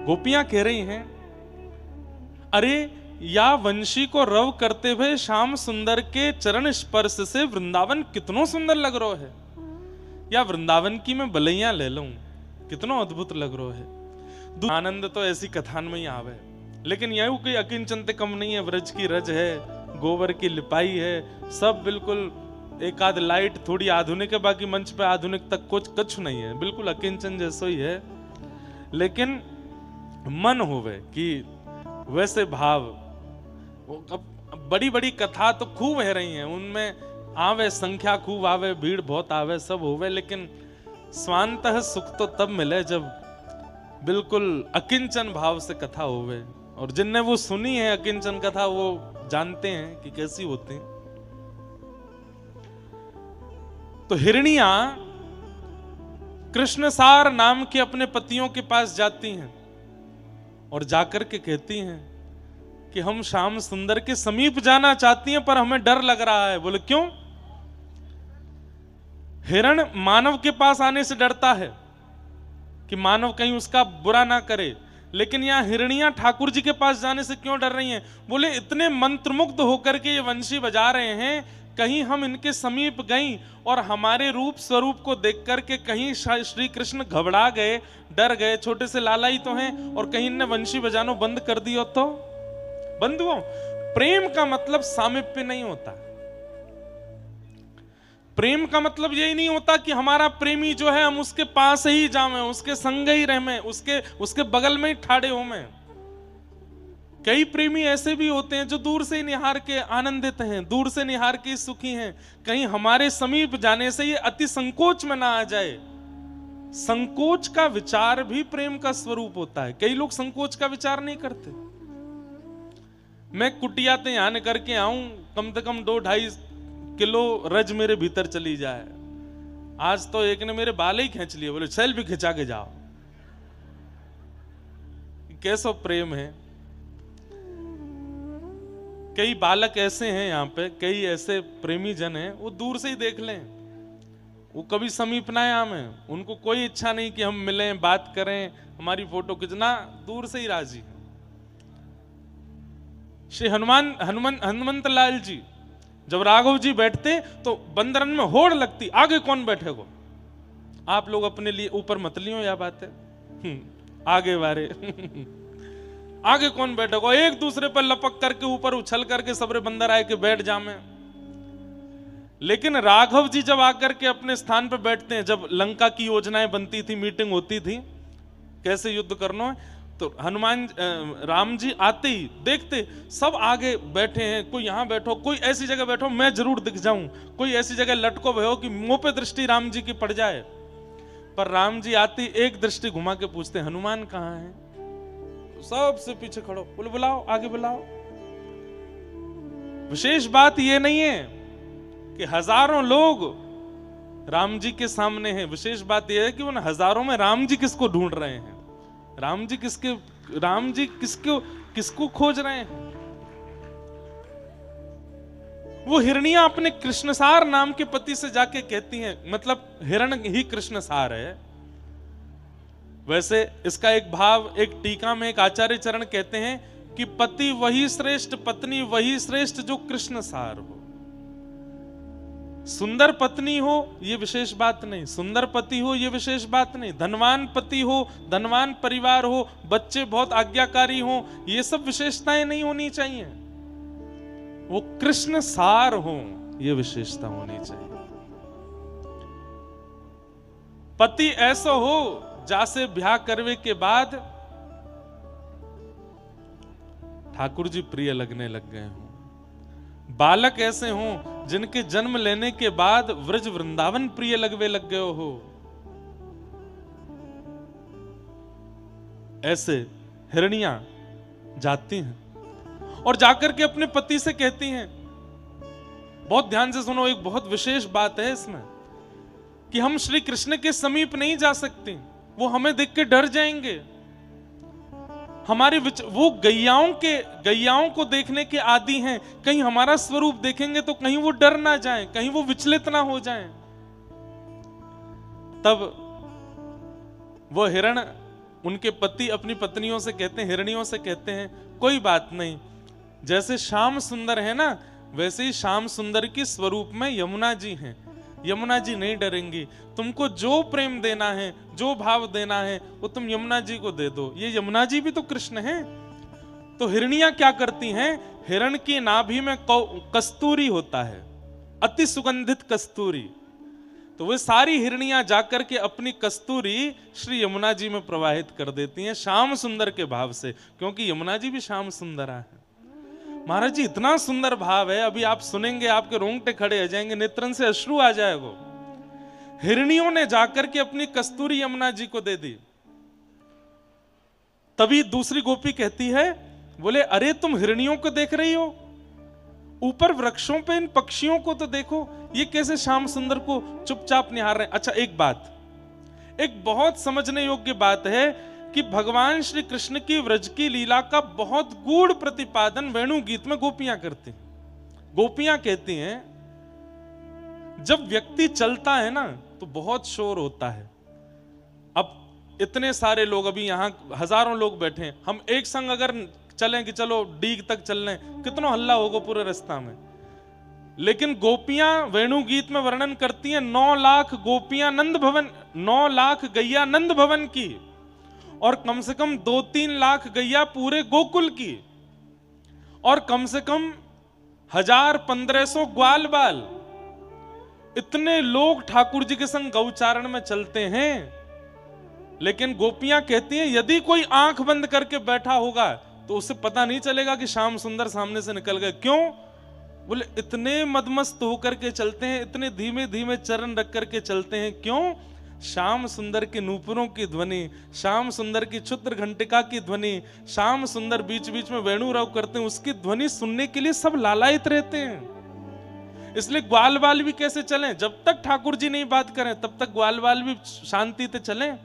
गोपियां कह रही हैं, अरे या वंशी को रव करते हुए श्याम सुंदर के चरण स्पर्श से वृंदावन कितनो सुंदर लग रहा है, या वृंदावन की मैं बलैया ले लूं, कितनो अद्भुत लग रहा है। आनंद तो ऐसी कथान में ही आवे, लेकिन यह कोई अकिंचन ते कम नहीं है। व्रज की रज है, गोबर की लिपाई है, सब बिल्कुल एक आध लाइट थोड़ी आधुनिक है, बाकी मंच पे आधुनिक तक कुछ नहीं है, बिल्कुल अकिंचन जैसा ही है। लेकिन मन होवे कि वैसे भाव, अब बड़ी बड़ी कथा तो खूब है रही हैं, उनमें आवे संख्या खूब आवे, भीड़ बहुत आवे, सब होवे, लेकिन स्वांतः सुख तो तब मिले जब बिल्कुल अकिंचन भाव से कथा होवे। और जिनने वो सुनी है अकिंचन कथा, वो जानते हैं कि कैसी होती है। तो हिरनिया कृष्णसार नाम के अपने पतियों के पास जाती हैं और जाकर के कहती हैं कि हम श्याम सुंदर के समीप जाना चाहती हैं, पर हमें डर लग रहा है। बोले क्यों? हिरण मानव के पास आने से डरता है कि मानव कहीं उसका बुरा ना करे, लेकिन यहां हिरनियां ठाकुर जी के पास जाने से क्यों डर रही हैं? बोले इतने मंत्रमुग्ध होकर के ये वंशी बजा रहे हैं, कहीं हम इनके समीप गई और हमारे रूप स्वरूप को देख करके कहीं श्री कृष्ण घबरा गए, डर गए, छोटे से लाला ही तो हैं, और कहीं इनने वंशी बजानो बंद कर दियो तो? बंधुओं, प्रेम का मतलब सामीप्य नहीं होता। प्रेम का मतलब यही नहीं होता कि हमारा प्रेमी जो है हम उसके पास ही जावें, उसके संग ही रहें, उसके बगल में ही ठाड़े हों। कई प्रेमी ऐसे भी होते हैं जो दूर से निहार के आनंदित हैं, दूर से निहार के सुखी हैं, कहीं हमारे समीप जाने से ये अति संकोच में ना आ जाए। संकोच का विचार भी प्रेम का स्वरूप होता है। कई लोग संकोच का विचार नहीं करते। मैं कुटिया ते यहाँ करके आऊं, कम से कम 2-2.5 किलो रज मेरे भीतर चली जाए। आज तो एक ने मेरे बाल ही खींच लिए, बोले सेल्फी खिंचा के जाओ। कैसा प्रेम है। कई बालक ऐसे हैं यहाँ पे, कई ऐसे प्रेमी जन हैं, वो दूर से ही देख लें, वो कभी समीप ना आए, उनको कोई इच्छा नहीं कि हम मिलें, बात करें, हमारी फोटो खींचना, दूर से ही राजी हैं। श्री हनुमंत लाल जी जब राघव जी बैठते तो बंदरन में होड़ लगती, आगे कौन बैठेगा? आप लोग अपने लिए ऊपर मत लियो, यह बात है, आगे वारे आगे कौन बैठेगा? एक दूसरे पर लपक करके ऊपर उछल करके सबरे बंदर आए के बैठ जामे। लेकिन राघव जी जब आकर के अपने स्थान पर बैठते हैं, जब लंका की योजनाएं बनती थी, मीटिंग होती थी कैसे युद्ध करना है, तो राम जी आते ही देखते सब आगे बैठे हैं, कोई यहां बैठो, कोई ऐसी जगह बैठो मैं जरूर दिख जाऊं, कोई ऐसी जगह लटको भयो कि मुंह पे दृष्टि राम जी की पड़ जाए। पर राम जी आते ही एक दृष्टि घुमा के पूछते हनुमान कहां है? तो सबसे पीछे खड़ो, बोले बुलाओ, आगे बुलाओ। विशेष बात यह नहीं है कि हजारों लोग राम जी के सामने हैं, विशेष बात यह है कि उन हजारों में राम जी किसको ढूंढ रहे हैं, राम जी किसको खोज रहे हैं। वो हिरनिया अपने कृष्णसार नाम के पति से जाके कहती हैं, मतलब हिरण ही कृष्णसार है। वैसे इसका एक भाव, एक टीका में एक आचार्य चरण कहते हैं कि पति वही श्रेष्ठ, पत्नी वही श्रेष्ठ जो कृष्णसार हो। सुंदर पत्नी हो ये विशेष बात नहीं, सुंदर पति हो ये विशेष बात नहीं, धनवान पति हो, धनवान परिवार हो, बच्चे बहुत आज्ञाकारी हो, ये सब विशेषताएं नहीं होनी चाहिए। वो कृष्ण सार हो ये विशेषता होनी चाहिए। पति ऐसा हो जासे ब्याह करवे के बाद ठाकुर जी प्रिय लगने लग गए हों। बालक ऐसे हों जिनके जन्म लेने के बाद व्रज वृंदावन प्रिय लगवे लग गए हो। ऐसे हिरनियां जाती हैं और जाकर के अपने पति से कहती हैं, बहुत ध्यान से सुनो, एक बहुत विशेष बात है इसमें, कि हम श्री कृष्ण के समीप नहीं जा सकते, वो हमें देख के डर जाएंगे। हमारे वो गैयाओं को देखने के आदी हैं, कहीं हमारा स्वरूप देखेंगे तो कहीं वो डर ना जाएं, कहीं वो विचलित ना हो जाएं। तब वो हिरण उनके पति अपनी पत्नियों से कहते हैं, हिरणियों से कहते हैं, कोई बात नहीं, जैसे श्याम सुंदर है ना, वैसे ही श्याम सुंदर की स्वरूप में यमुना जी हैं। यमुना जी नहीं डरेंगी, तुमको जो प्रेम देना है, जो भाव देना है, वो तुम यमुना जी को दे दो। ये यमुना जी भी तो कृष्ण हैं। तो हिरनियां क्या करती हैं? हिरण की नाभि में कस्तूरी होता है, अति सुगंधित कस्तूरी। तो वे सारी हिरनियां जाकर के अपनी कस्तूरी श्री यमुना जी में प्रवाहित कर देती हैं श्याम सुंदर के भाव से, क्योंकि यमुना जी भी श्याम सुंदर है। महाराज जी इतना सुंदर भाव है, अभी आप सुनेंगे आपके रोंगटे खड़े हो जाएंगे, नेत्रन से अश्रु आ जाएगा। हिरनियों ने जाकर के अपनी कस्तूरी यमुना जी को दे दी। तभी दूसरी गोपी कहती है, बोले अरे तुम हिरनियों को देख रही हो, ऊपर वृक्षों पे इन पक्षियों को तो देखो, ये कैसे श्याम सुंदर को चुपचाप निहार रहे हैं। अच्छा एक बात, एक बहुत समझने योग्य बात है कि भगवान श्री कृष्ण की व्रज की लीला का बहुत गूढ़ प्रतिपादन वेणु गीत में गोपियां करती हैं। गोपियां कहती हैं जब व्यक्ति चलता है ना तो बहुत शोर होता है। अब इतने सारे लोग, अभी यहां हजारों लोग बैठे हैं, हम एक संग अगर चलें कि चलो डीग तक चल रहे, कितना हल्ला होगा पूरे रास्ता में। लेकिन गोपियां वेणु गीत में वर्णन करती हैं 9 लाख गोपियां नंद भवन, 9 लाख गैया नंद भवन की, और कम से कम 2-3 लाख गैया पूरे गोकुल की, और कम से कम 1000-1500 ग्वाल बाल। इतने लोग ठाकुर जी के संग गौचारण में चलते हैं। लेकिन गोपियां कहती हैं यदि कोई आंख बंद करके बैठा होगा तो उसे पता नहीं चलेगा कि श्याम सुंदर सामने से निकल गए। क्यों? बोले इतने मदमस्त होकर के चलते हैं, इतने धीमे धीमे चरण रख करके चलते हैं। क्यों? श्याम सुंदर के नूपुरों की ध्वनि, श्याम सुंदर की क्षुद्र घंटिका की ध्वनि, श्याम सुंदर बीच बीच में वेणु रव करते हैं, उसकी ध्वनि सुनने के लिए सब लालायित रहते हैं। इसलिए ग्वाल बाल भी कैसे चलें? जब तक ठाकुर जी नहीं बात करें तब तक ग्वाल बाल भी शांति से चलें।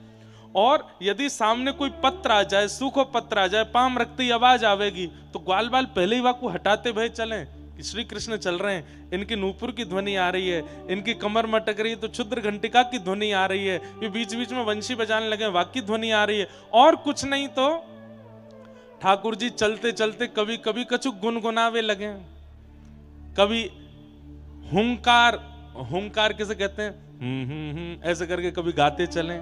और यदि सामने कोई पत्र आ जाए, सूखो पत्र आ जाए, पाम रखते ही आवाज आवेगी, तो ग्वाल बाल पहले ही वाकू हटाते भय चलें कि श्री कृष्ण चल रहे हैं, इनकी नूपुर की ध्वनि आ रही है, इनकी कमर मटक रही है तो क्षुद्र घंटिका की ध्वनि आ रही है, ये बीच बीच में वंशी बजाने लगे, वाक्य ध्वनि आ रही है। और कुछ नहीं तो ठाकुर जी चलते चलते कभी कभी कछु गुनगुनावे लगे, कभी हुंकार, हुंकार किसे कहते हैं, ऐसे करके कभी गाते चलें।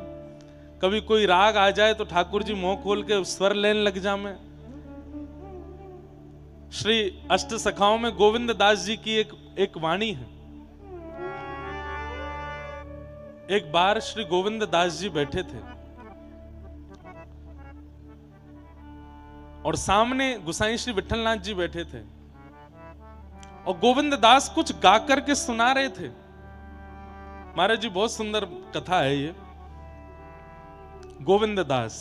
कभी कोई राग आ जाए तो ठाकुर जी मुंह खोल के स्वर लेने लग जाए। श्री अष्ट सखाओं में गोविंद दास जी की एक वाणी है। एक बार श्री गोविंद दास जी बैठे थे और सामने गुसाई श्री विठलनाथ जी बैठे थे और गोविंद दास कुछ गा करके सुना रहे थे। महाराज जी बहुत सुंदर कथा है ये। गोविंद दास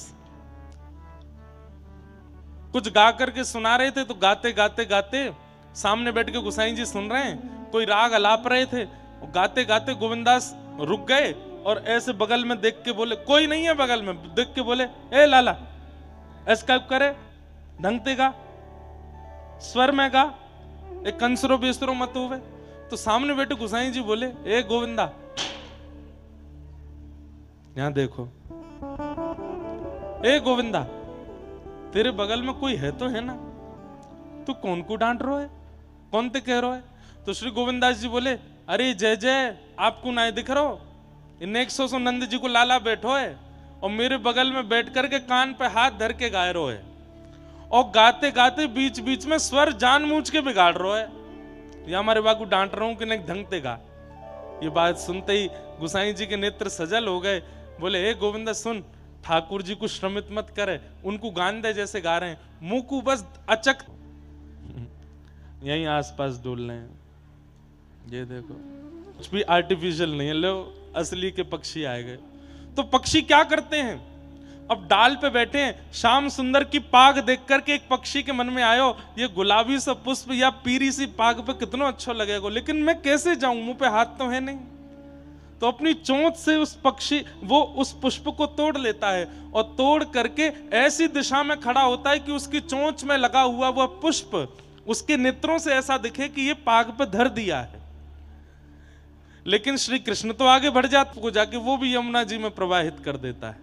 कुछ गा करके सुना रहे थे, तो गाते गाते गाते सामने बैठ के गुसाई जी सुन रहे हैं, कोई राग अलाप रहे थे, गाते गाते गोविंद दास रुक गए और ऐसे बगल में देख के बोले, कोई नहीं है बगल में, देख के बोले, ए लाला ऐसा करे, ढंग ते गा, स्वर में गा, एक कंसरो बेसरो मत हुए। तो सामने बैठे गुसाई जी बोले, ए गोविंदा यहां देखो, ए गोविंदा तेरे बगल में कोई है तो है ना, तू कौन को डांट रहा है, कौन ते कह रहा है? तो श्री गोविंदास जी बोले, अरे जय जय, आपको ना दिख रहा, इन 100 नंद जी को लाला बैठो है और मेरे बगल में बैठ करके कान पे हाथ धर के गाय रो है, और गाते गाते बीच बीच में स्वर जानबूझ के बिगाड़ रहा है। ये हमारे बाबू डांट रहा हूं कि नहीं, ढंग ते गा। ये बात सुनते ही गुसाई जी के नेत्र सजल हो गए। बोले, हे गोविंदा सुन, ठाकुर जी को श्रमित मत करे, उनको गान दे जैसे गा रहे हैं, मुंह को बस अचक यहीं आसपास डोल रहे हैं। ये देखो कुछ भी आर्टिफिशियल नहीं है, लो असली के पक्षी आए गए। तो पक्षी क्या करते हैं, अब डाल पे बैठे हैं, श्याम सुंदर की पाग देख करके एक पक्षी के मन में आयो, ये गुलाबी सा पुष्प या पीरी सी पाग पे कितना अच्छा लगेगा, लेकिन मैं कैसे जाऊं, मुंह पे हाथ तो है नहीं। तो अपनी चोंच से उस पक्षी वो उस पुष्प को तोड़ लेता है और तोड़ करके ऐसी दिशा में खड़ा होता है कि उसकी चोंच में लगा हुआ वह पुष्प उसके नेत्रों से ऐसा दिखे कि ये पाग पे धर दिया है। लेकिन श्री कृष्ण तो आगे बढ़ जाते को जाके वो भी यमुना जी में प्रवाहित कर देता है।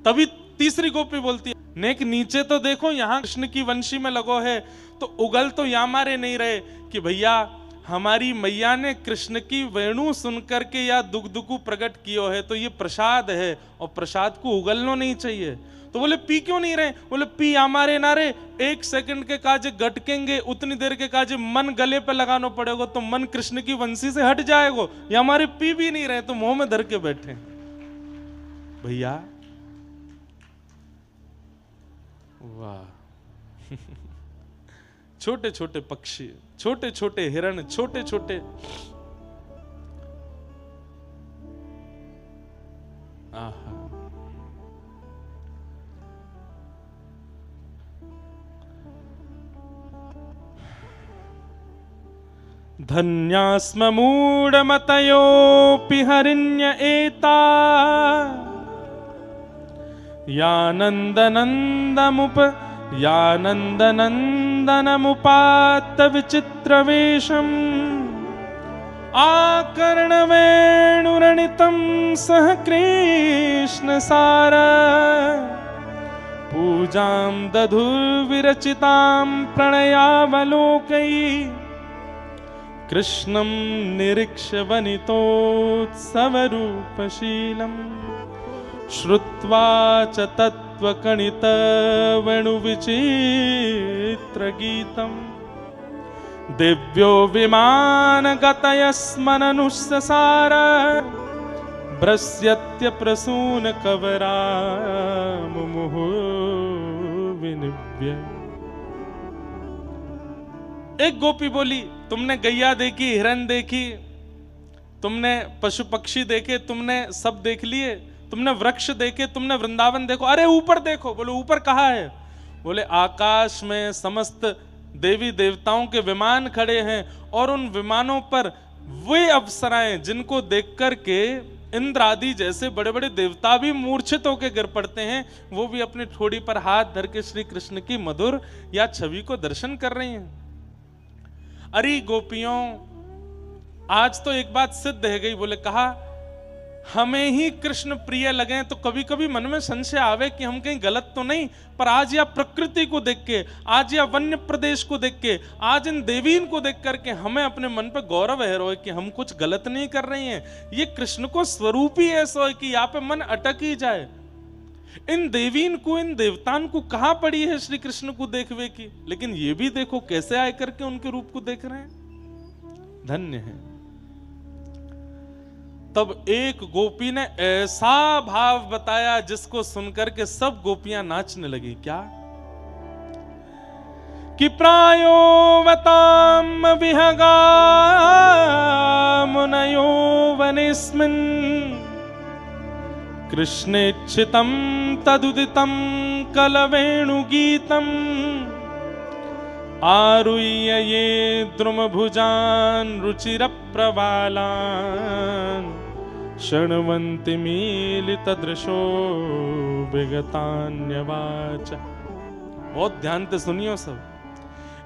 तभी तीसरी गोपी बोलती है, नेक नीचे तो देखो, यहाँ कृष्ण की वंशी में लगो है, तो उगल तो यहाँ मारे नहीं रहे कि भैया हमारी मैया ने कृष्ण की वेणु सुन करके या दुख प्रकट कियो है, तो ये प्रसाद है और प्रसाद को उगलना नहीं चाहिए। तो बोले पी क्यों नहीं रहे? बोले पी हमारे नारे 1 सेकंड के काजे गटकेंगे, उतनी देर के काजे मन गले पे लगाना पड़ेगा, तो मन कृष्ण की वंशी से हट जाएगा। ये हमारे पी भी नहीं रहे, तो मुंह में धर के बैठे। भैया वाह छोटे छोटे पक्षी, छोटे छोटे हिरण, छोटे छोटे आहा। धन्यास्म मूढमतयोऽपि हरिण्य एता यानन्दनन्दमुपात्त विचित्रवेशम् आकर्णवेणुरणितं सह कृष्णसार पूजां दधुर्विरचितां प्रणयावलोकैः कृष्णं निरीक्ष्य वनितोत्सवरूपशीलम् श्रुत्वा च तत्त्वकणितवेणुविचित्रगीतम् दिव्यो विमानगतयस्मननुस्सार भ्रस्यत्यप्रसूनकवरामुमुहुः विनिव्य। एक गोपी बोली, तुमने गैया देखी, हिरन देखी, तुमने पशु पक्षी देखे, तुमने सब देख लिए, तुमने वृक्ष देखे, तुमने वृंदावन देखो, अरे ऊपर देखो। बोले ऊपर कहाँ है? बोले आकाश में समस्त देवी देवताओं के विमान खड़े हैं और उन विमानों पर वे अप्सराएं जिनको देख करके इंद्र आदि जैसे बड़े बड़े देवता भी मूर्छित होकर गिर पड़ते हैं, वो भी अपनी ठोड़ी पर हाथ धर के श्री कृष्ण की मधुर या छवि को दर्शन कर रही हैं। अरे गोपियों, आज तो एक बात सिद्ध है गई। बोले कहा हमें ही कृष्ण प्रिय लगे तो कभी कभी मन में संशय आवे कि हम कहीं गलत तो नहीं, पर आज या प्रकृति को देख के, आज या वन्य प्रदेश को देख के, आज इन देवीन को देख करके हमें अपने मन पे गौरव है रो कि हम कुछ गलत नहीं कर रहे हैं। ये कृष्ण को स्वरूप ही ऐसा है कि यहाँ पे मन अटक ही जाए। इन देवीन को, इन देवतान को कहाँ पड़ी है श्री कृष्ण को देखवे की, लेकिन ये भी देखो कैसे आए करके उनके रूप को देख रहे हैं। धन्य है। तब एक गोपी ने ऐसा भाव बताया जिसको सुनकर के सब गोपियां नाचने लगी। क्या कि प्रायोवताम विहगा मुनयो वनेस्मिन् कृष्णेच्छितं तदुदितं कलवेणुगीतम् आरुह्य ये द्रुमभुजान् रुचिरप्रवालान् शृण्वन्ति मीलितदृशो विगतान्यवाच। बहुत ध्यान से सुनियो सब।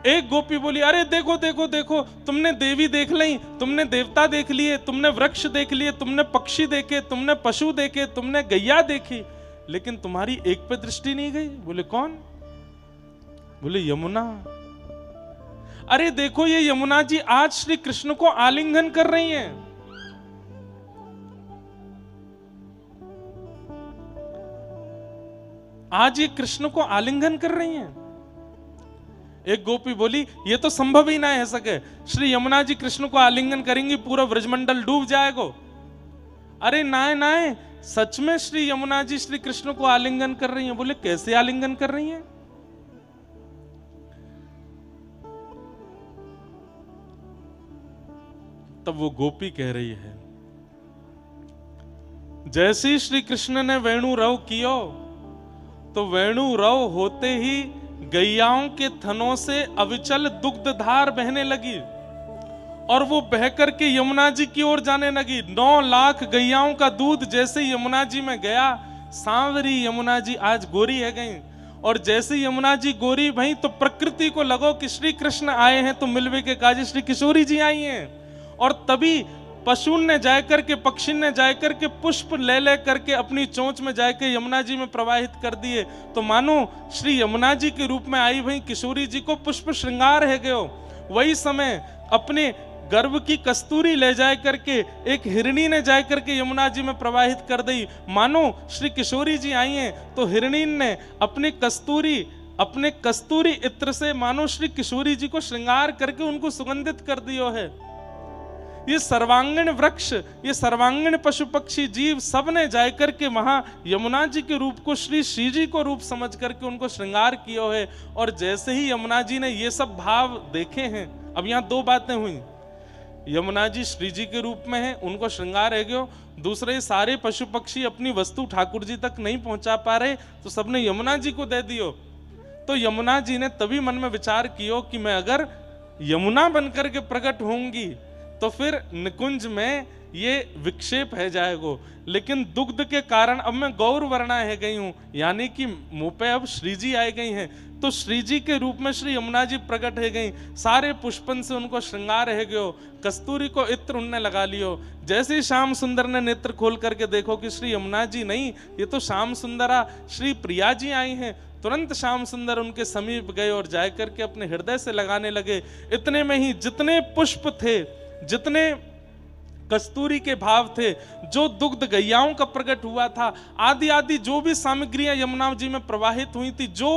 एक गोपी बोली, अरे देखो देखो देखो, तुमने देवी देख ली, तुमने देवता देख लिए, तुमने वृक्ष देख लिए, तुमने पक्षी देखे, तुमने पशु देखे, तुमने गैया देखी, लेकिन तुम्हारी एक पे दृष्टि नहीं गई। बोले कौन? बोले यमुना। अरे देखो ये यमुना जी आज श्री कृष्ण को आलिंगन कर रही हैं। आज ये कृष्ण को आलिंगन कर रही हैं। एक गोपी बोली ये तो संभव ही ना है सके, श्री यमुना जी कृष्ण को आलिंगन करेंगी पूरा ब्रजमंडल डूब जाएगा। अरे नाय नाय, सच में श्री यमुना जी श्री कृष्ण को आलिंगन कर रही हैं। बोले कैसे आलिंगन कर रही हैं? तब वो गोपी कह रही है, जैसे ही श्री कृष्ण ने वेणु रव कियो तो वेणु रव होते ही गैयाओं के थनों से अविचल दुग्ध धार बहने लगी और वो बह करके यमुना जी की ओर जाने लगी। 9 लाख गैयाओं का दूध जैसे यमुना जी में गया, सांवरी यमुना जी आज गोरी है गई। और जैसे यमुना जी गोरी भई तो प्रकृति को लगो कि श्री कृष्ण आए हैं, तो मिलवे के काजी श्री किशोरी जी आई हैं। और तभी पशुन ने जाकर के, पक्षी ने जाकर के पुष्प ले करके अपनी चोंच में जाकर यमुना जी में प्रवाहित कर दिए, तो मानो श्री यमुना जी के रूप में आई भई किशोरी जी को पुष्प श्रृंगार है गयो। वही समय अपने गर्भ की कस्तूरी ले जाए करके एक हिरणी ने जाए करके यमुना जी में प्रवाहित कर दी। मानो श्री किशोरी जी आई हैं तो हिरणी ने अपने कस्तूरी इत्र से मानो श्री किशोरी जी को श्रृंगार करके उनको सुगंधित कर दियो है। ये सर्वांगीण वृक्ष, ये सर्वांगीण पशु पक्षी जीव सब ने जाए करके वहां यमुना जी के रूप को श्री जी को रूप समझ करके उनको श्रृंगार किया है। और जैसे ही यमुना जी ने ये सब भाव देखे हैं, अब यहाँ दो बातें हुई, यमुना जी श्री जी के रूप में है, उनको श्रृंगार है गयो, दूसरे सारे पशु पक्षी अपनी वस्तु ठाकुर जी तक नहीं पहुंचा पा रहे तो सबने यमुना जी को दे दियो। तो यमुना जी ने तभी मन में विचार कियो कि मैं अगर यमुना बनकर के प्रकट होंगी तो फिर निकुंज में ये विक्षेप है जाएगो, लेकिन दुग्ध के कारण अब मैं गौर वर्णा है गई हूं, यानी कि मुंह पे अब श्री जी आई गई हैं, तो श्री जी के रूप में श्री यमुना जी प्रकट है गई। सारे पुष्पन से उनको श्रृंगार है गयो, कस्तूरी को इत्र उनने लगा लियो। जैसे ही श्याम सुंदर ने नेत्र खोल करके देखो कि श्री यमुना जी नहीं, ये तो श्याम सुंदरा श्री प्रिया जी आई हैं, तुरंत श्याम सुंदर उनके समीप गए और जाए करके अपने हृदय से लगाने लगे। इतने में ही जितने पुष्प थे, जितने कस्तूरी के भाव थे, जो दुग्ध गैयाओं का प्रकट हुआ था, आदि आदि जो भी सामग्रियां यमुना जी में प्रवाहित हुई थी, जो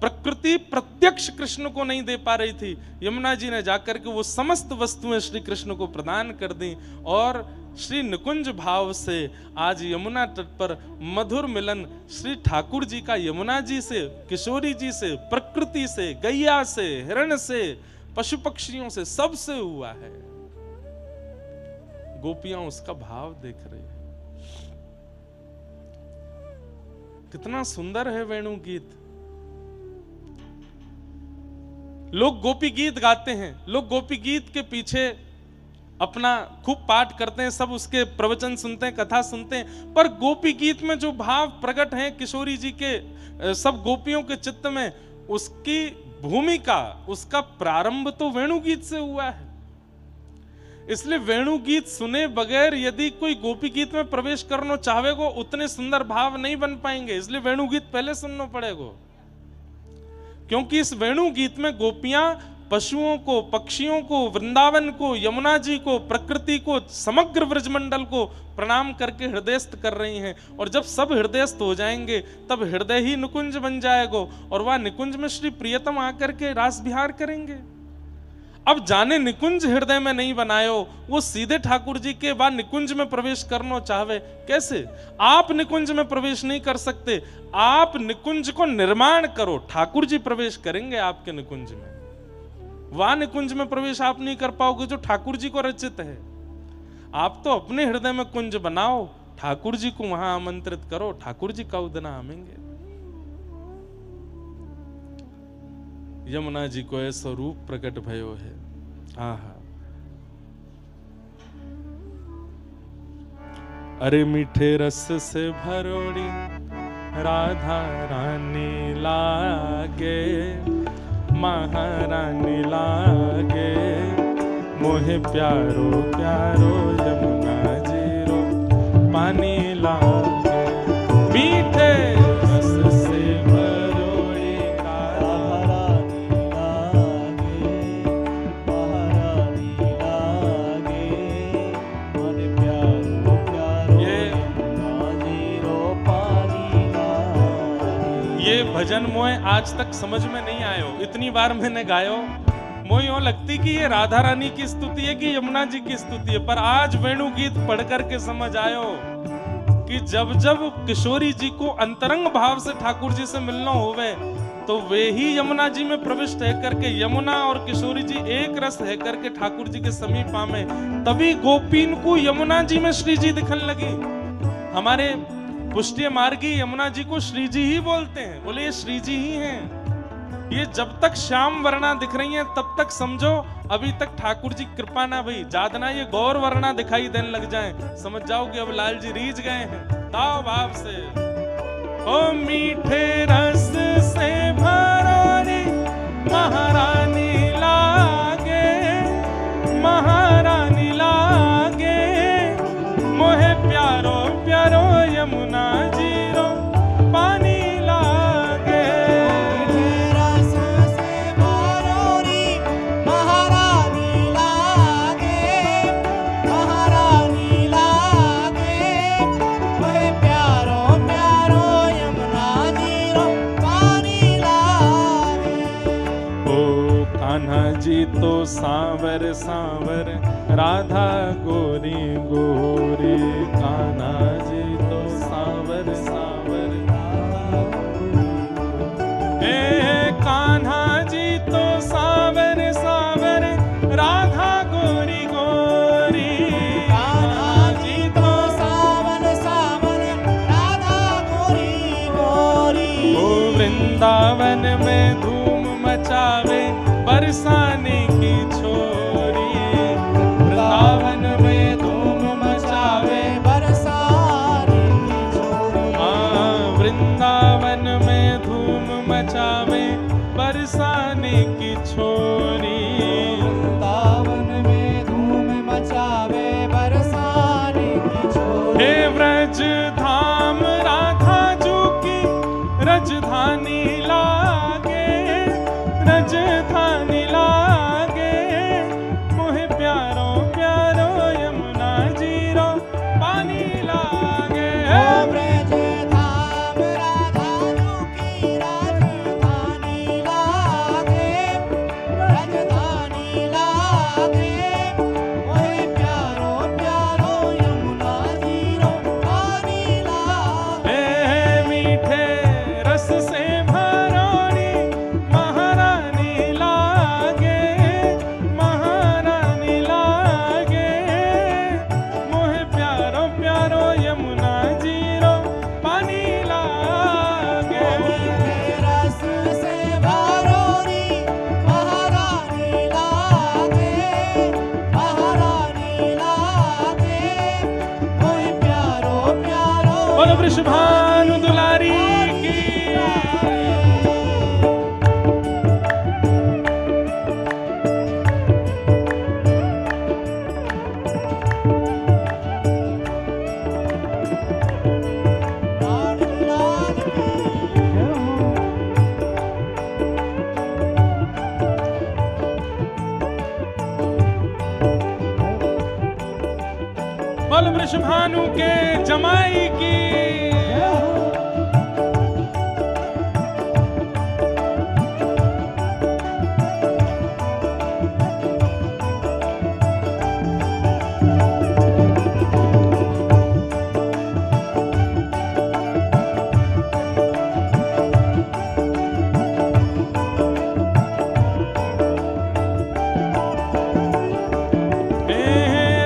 प्रकृति प्रत्यक्ष कृष्ण को नहीं दे पा रही थी, यमुना जी ने जाकर के वो समस्त वस्तुएं श्री कृष्ण को प्रदान कर दी। और श्री निकुंज भाव से आज यमुना तट पर मधुर मिलन श्री ठाकुर जी का यमुना जी से, किशोरी जी से, प्रकृति से, गैया से, हिरण से, पशु पक्षियों से, सबसे हुआ है। गोपियां उसका भाव देख रही है। कितना सुंदर है वेणु गीत। लोग गोपी गीत गाते हैं, लोग गोपी गीत के पीछे अपना खूब पाठ करते हैं, सब उसके प्रवचन सुनते हैं, कथा सुनते हैं, पर गोपी गीत में जो भाव प्रकट हैं किशोरी जी के, सब गोपियों के चित्त में, उसकी भूमिका, उसका प्रारंभ तो वेणु गीत से हुआ है। इसलिए वेणु गीत सुने बगैर यदि कोई गोपी गीत में प्रवेश करना चाहेगो, उतने सुंदर भाव नहीं बन पाएंगे। इसलिए वेणु गीत पहले सुनना पड़ेगा, क्योंकि इस वेणु गीत में गोपियां पशुओं को, पक्षियों को, वृंदावन को, यमुना जी को, प्रकृति को, समग्र ब्रजमंडल को प्रणाम करके हृदयस्थ कर रही हैं। और जब सब हृदयस्थ हो जाएंगे तब हृदय ही निकुंज बन जाएगा, और वह निकुंज में श्री प्रियतम आकर के रास विहार करेंगे। अब जाने निकुंज हृदय में नहीं बनायो, वो सीधे ठाकुर जी के बाद निकुंज में प्रवेश करना चाहे कैसे? आप निकुंज में प्रवेश नहीं कर सकते, आप निकुंज को निर्माण करो, ठाकुर जी प्रवेश करेंगे आपके निकुंज में। वह निकुंज में प्रवेश आप नहीं कर पाओगे जो ठाकुर जी को रचित है। आप तो अपने हृदय में कुंज बनाओ, ठाकुर जी को वहां आमंत्रित करो, ठाकुर जी का उदना आमेंगे। यमुना जी को ऐसा रूप प्रकट भयो है। आहा, अरे मीठे रस से भरोड़ी राधा रानी लागे, महारानी लागे, मोहे प्यारो प्यारो यमुना जी रो पानी लागे। मीठे रस से भरोड़ी राधा रानी लागे, महारानी लागे, मोहे प्यारो प्यारो यमुना जी रो पानी लागे। ये भजन मोए आज तक समझ में नहीं आयो, इतनी बार मैंने गायो, मोए यूं लगती कि ये राधा रानी की स्तुति है कि यमुना जी की स्तुति है। पर आज वेणु गीत पढ़ करके समझ आयो कि जब जब किशोरी जी को अंतरंग भाव से ठाकुर जी से मिलना होवे तो वे ही यमुना जी में प्रविष्ट है करके, यमुना और किशोरी जी एक रस है करके ठाकुर जी के समीप आमे, तभी गोपीन को यमुना जी में श्री जी दिखने लगी। हमारे पुष्टि मार्गी यमुना जी को श्री जी ही बोलते हैं, बोले ये श्री जी ही हैं। ये जब तक श्याम वर्णा दिख रही हैं तब तक समझो अभी तक ठाकुर जी कृपा ना भई, जादना ये गौर वर्णा दिखाई देने लग जाए, समझ जाओगे अब लाल जी रीझ गए हैं ताव भाव से। ओ मीठे रस से भरोड़ी महारानी लागे, महारानी लागे, सांवर सांवर राधा गोरी गोरी, कान्हा जी तो सांवर सांवर राधा गोरी। कान्हा जी तो सांवर सांवर राधा गोरी गोरी, कान्हा जी तो सावन सावन राधा गोरी गोरी। ओ वृंदावन में धूम मचावे बरसाने की छोरी, वृंदावन में धूम मचावे बरसाने की छोरी। वृंदावन में धूम मचावे बरसाने की छोरी, वृंदावन में धूम मचावे बरसाने की छोरी। हे व्रज धाम राधा जू की रजधानी लागे, रजधानी लागे, मोहे प्यारो प्यारो यमुना जीरो पानी लागे। ओ ब्रज धाम राधा जू की राजधानी लागे, राजधानी लागे, ओहे प्यारो प्यारो यमुना जीरो पानी लागे। मीठे रस से भरोनी महारानी लागे, महारानी लागे, मोहे प्यारो प्यारो यमुना जीरो पानी लागे। रस से भरोनी महारानी लागे, महारानी लागे, ओहे प्यारो प्यारो बोलो वृषभानु दुलारी की। बोलो वृषभानु के जमाई की।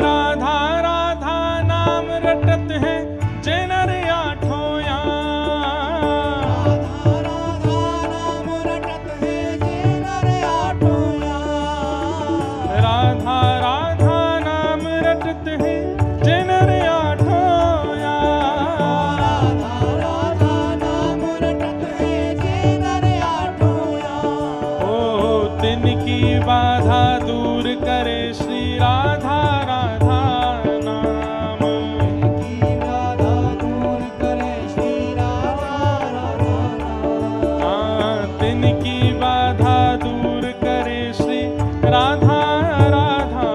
राधा राधा नाम रटत है जय नर आठों याम। राधा नाम रटत है जय नर आठों याम। राधा राधा नाम रटत है जय नर आठों याम। राधा नाम रटत है जय नर आठों याम। ओ तिनकी बाधा दूर करे श्री राधा राधा नाम। की राधा दूर करे श्री राधा राधा नाम। तिनकी बाधा दूर करे श्री राधा राधा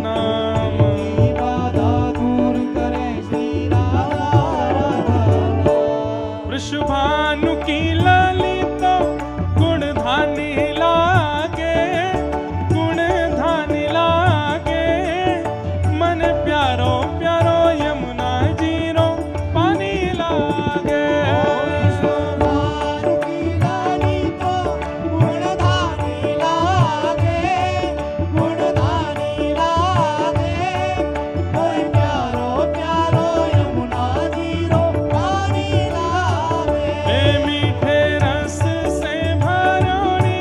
नाम। की बाधा दूर करे श्री राधा राधा नाम। वृषभानु की लाली तो गुण धानी लागे, गुण धानी लागे, मन प्यारो प्यारो यमुना जीरो पानी लागे। विश्वभानु की लाली तो गुणधानी लागे, गुणधानी लागे, ओए प्यारो प्यारो यमुना जीरो पानी लागे। मीठे रस से भरोनी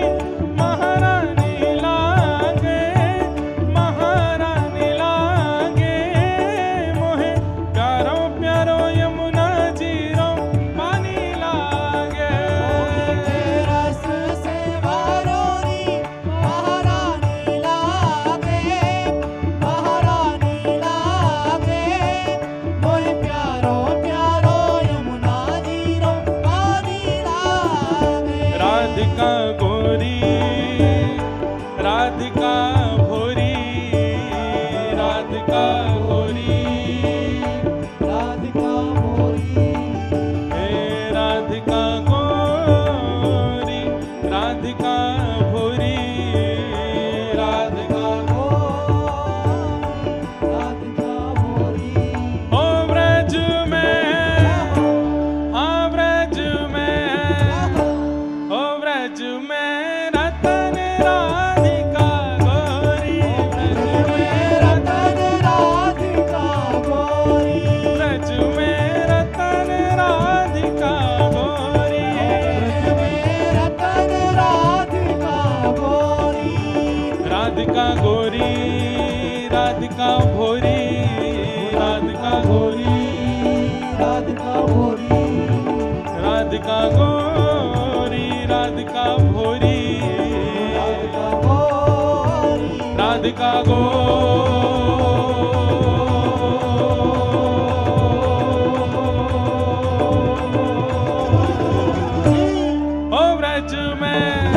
महारानी लागे, महारानी लागे, मोहे प्यारो प्यारो यमुना जीरो पानी लागे। रस से भरोनी महारानी लागे, महारानी लागे, ओए प्यारो प्यारो यमुना जीरो पानी लागे। राधिका गोरी, राधिका भोरी, राधिका गोरी, राधिका मोरी, हे राधिका गोरी, राधिका भोरी, राधिका गोरी राधिका भोरी राधिका गोरी राधिका भोरी राधिका गोरी राधिका भोरी राधिका गोरी राधिका गो ओ व्रज में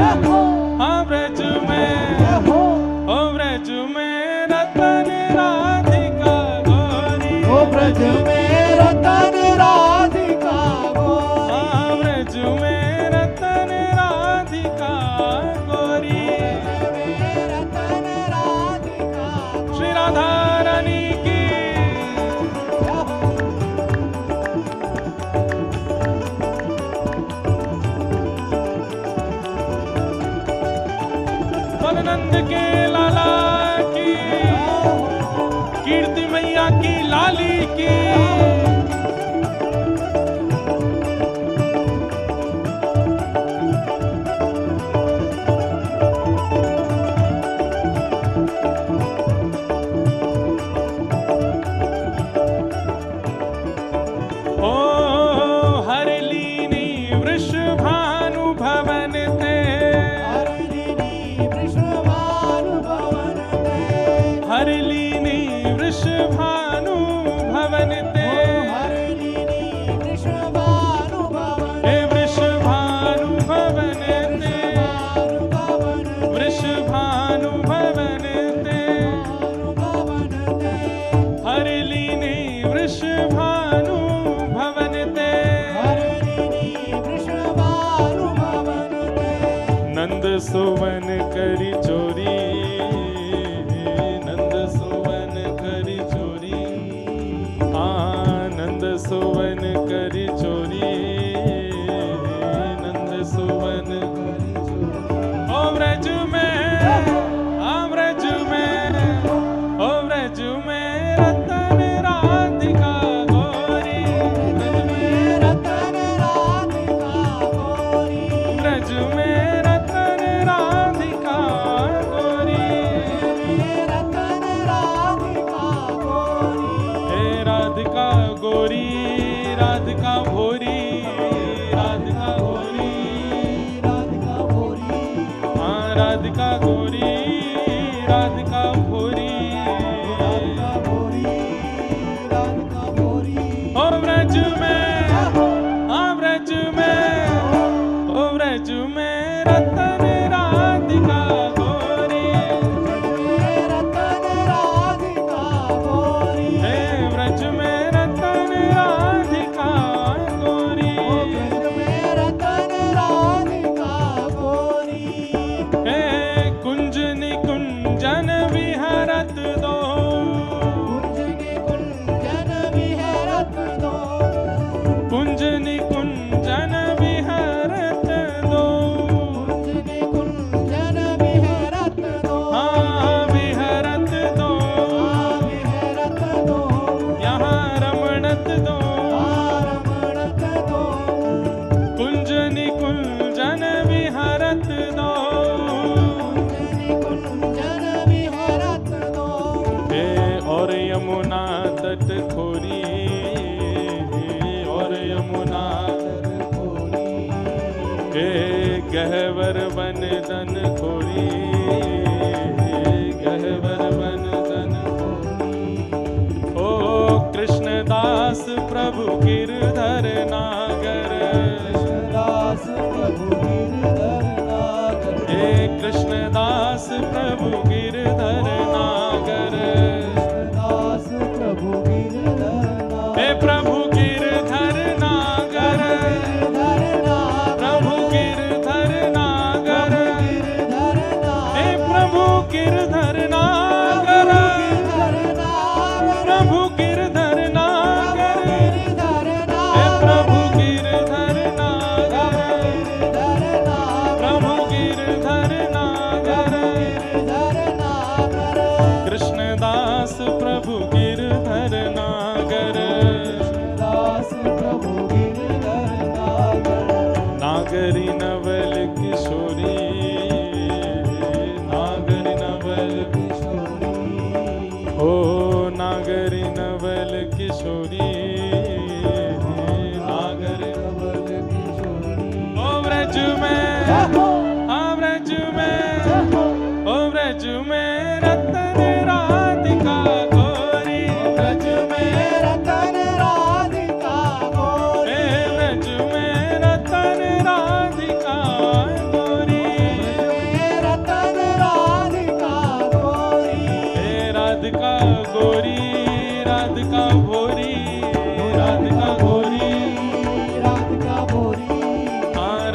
हाँ व्रज में ओ व्रज में रतन राधिका गोरी ओ ब्रज में रतन राधिका गोरी हाँ व्रज में रतन राधिका गोरी रतन राधिका श्री राधा रानी की बलनंद के लाला की कीर्ति मैया की लाली की ओ हरलीनी वृषभानु भवन ते हरिणी वृषभानु भवन ते हरलीनी वृषभानु भवन ते हरिणी वृषभानु भवन हे वृषभानु भवन ते वृषभानु भवन वृषभानु भवन ते भवन ते हरलीनी वृषभानु भवन ते हरिणी वृषभानु भवन ते नंद सुवन करी चोरी नंद सुवन करी चोरी आनंद सुवन करी चोरी नंद सुवन करी चोरी ओ व्रज में आ व्रज में ओ व्रज में रतन राधिका गोरी व्रज में रतन राधिका गोरी व्रज में रतन राधिका गोरी रतन राधिका गोरी हे राधिका गोरी राधिका भोरी राधिका गोरी राधिका भोरी हाँ राधिका गोरी राधिका भोरी राधिका भोरी राधिका भोरी ओ व्रज में हाँ व्रज में ओ व्रज में रतन राधिका गोरी रतन राधिका गोरी हे व्रज में रतन राधिका गोरी रतन राधिका गोरी हे कुंज निकुंजन विहरत दो कुंज निकुंजन विहरत दो कुंज निकुंजन विहरत दो कुंज निकुंजन विहरत दो हाँ विहरत दो विहरत दो यहाँ रमणत दो रमणत दो कुंज निकुंजन विहरत दो कुंज निकुंजन विहरत दो हे और यमुना तट खोरी और यमुना हे गहवर वन दन खोरी गहवर वन दन खोरी ओ कृष्णदास प्रभु गिरधर नागर दास प्रभु गिरधर नागर हे कृष्णदास प्रभु गिरधर नागर दास प्रभु गिरधर हे प्रभु गिरधर नागर प्रभु गिरधर नागर हे प्रभु गिरधर नागर प्रभु गिरधर नागर हे प्रभु गिरधर नागर प्रभु गिरधर नागर कृष्णदास प्रभु गिरधर नागर नागरी नवल किशोरी नागरी नवल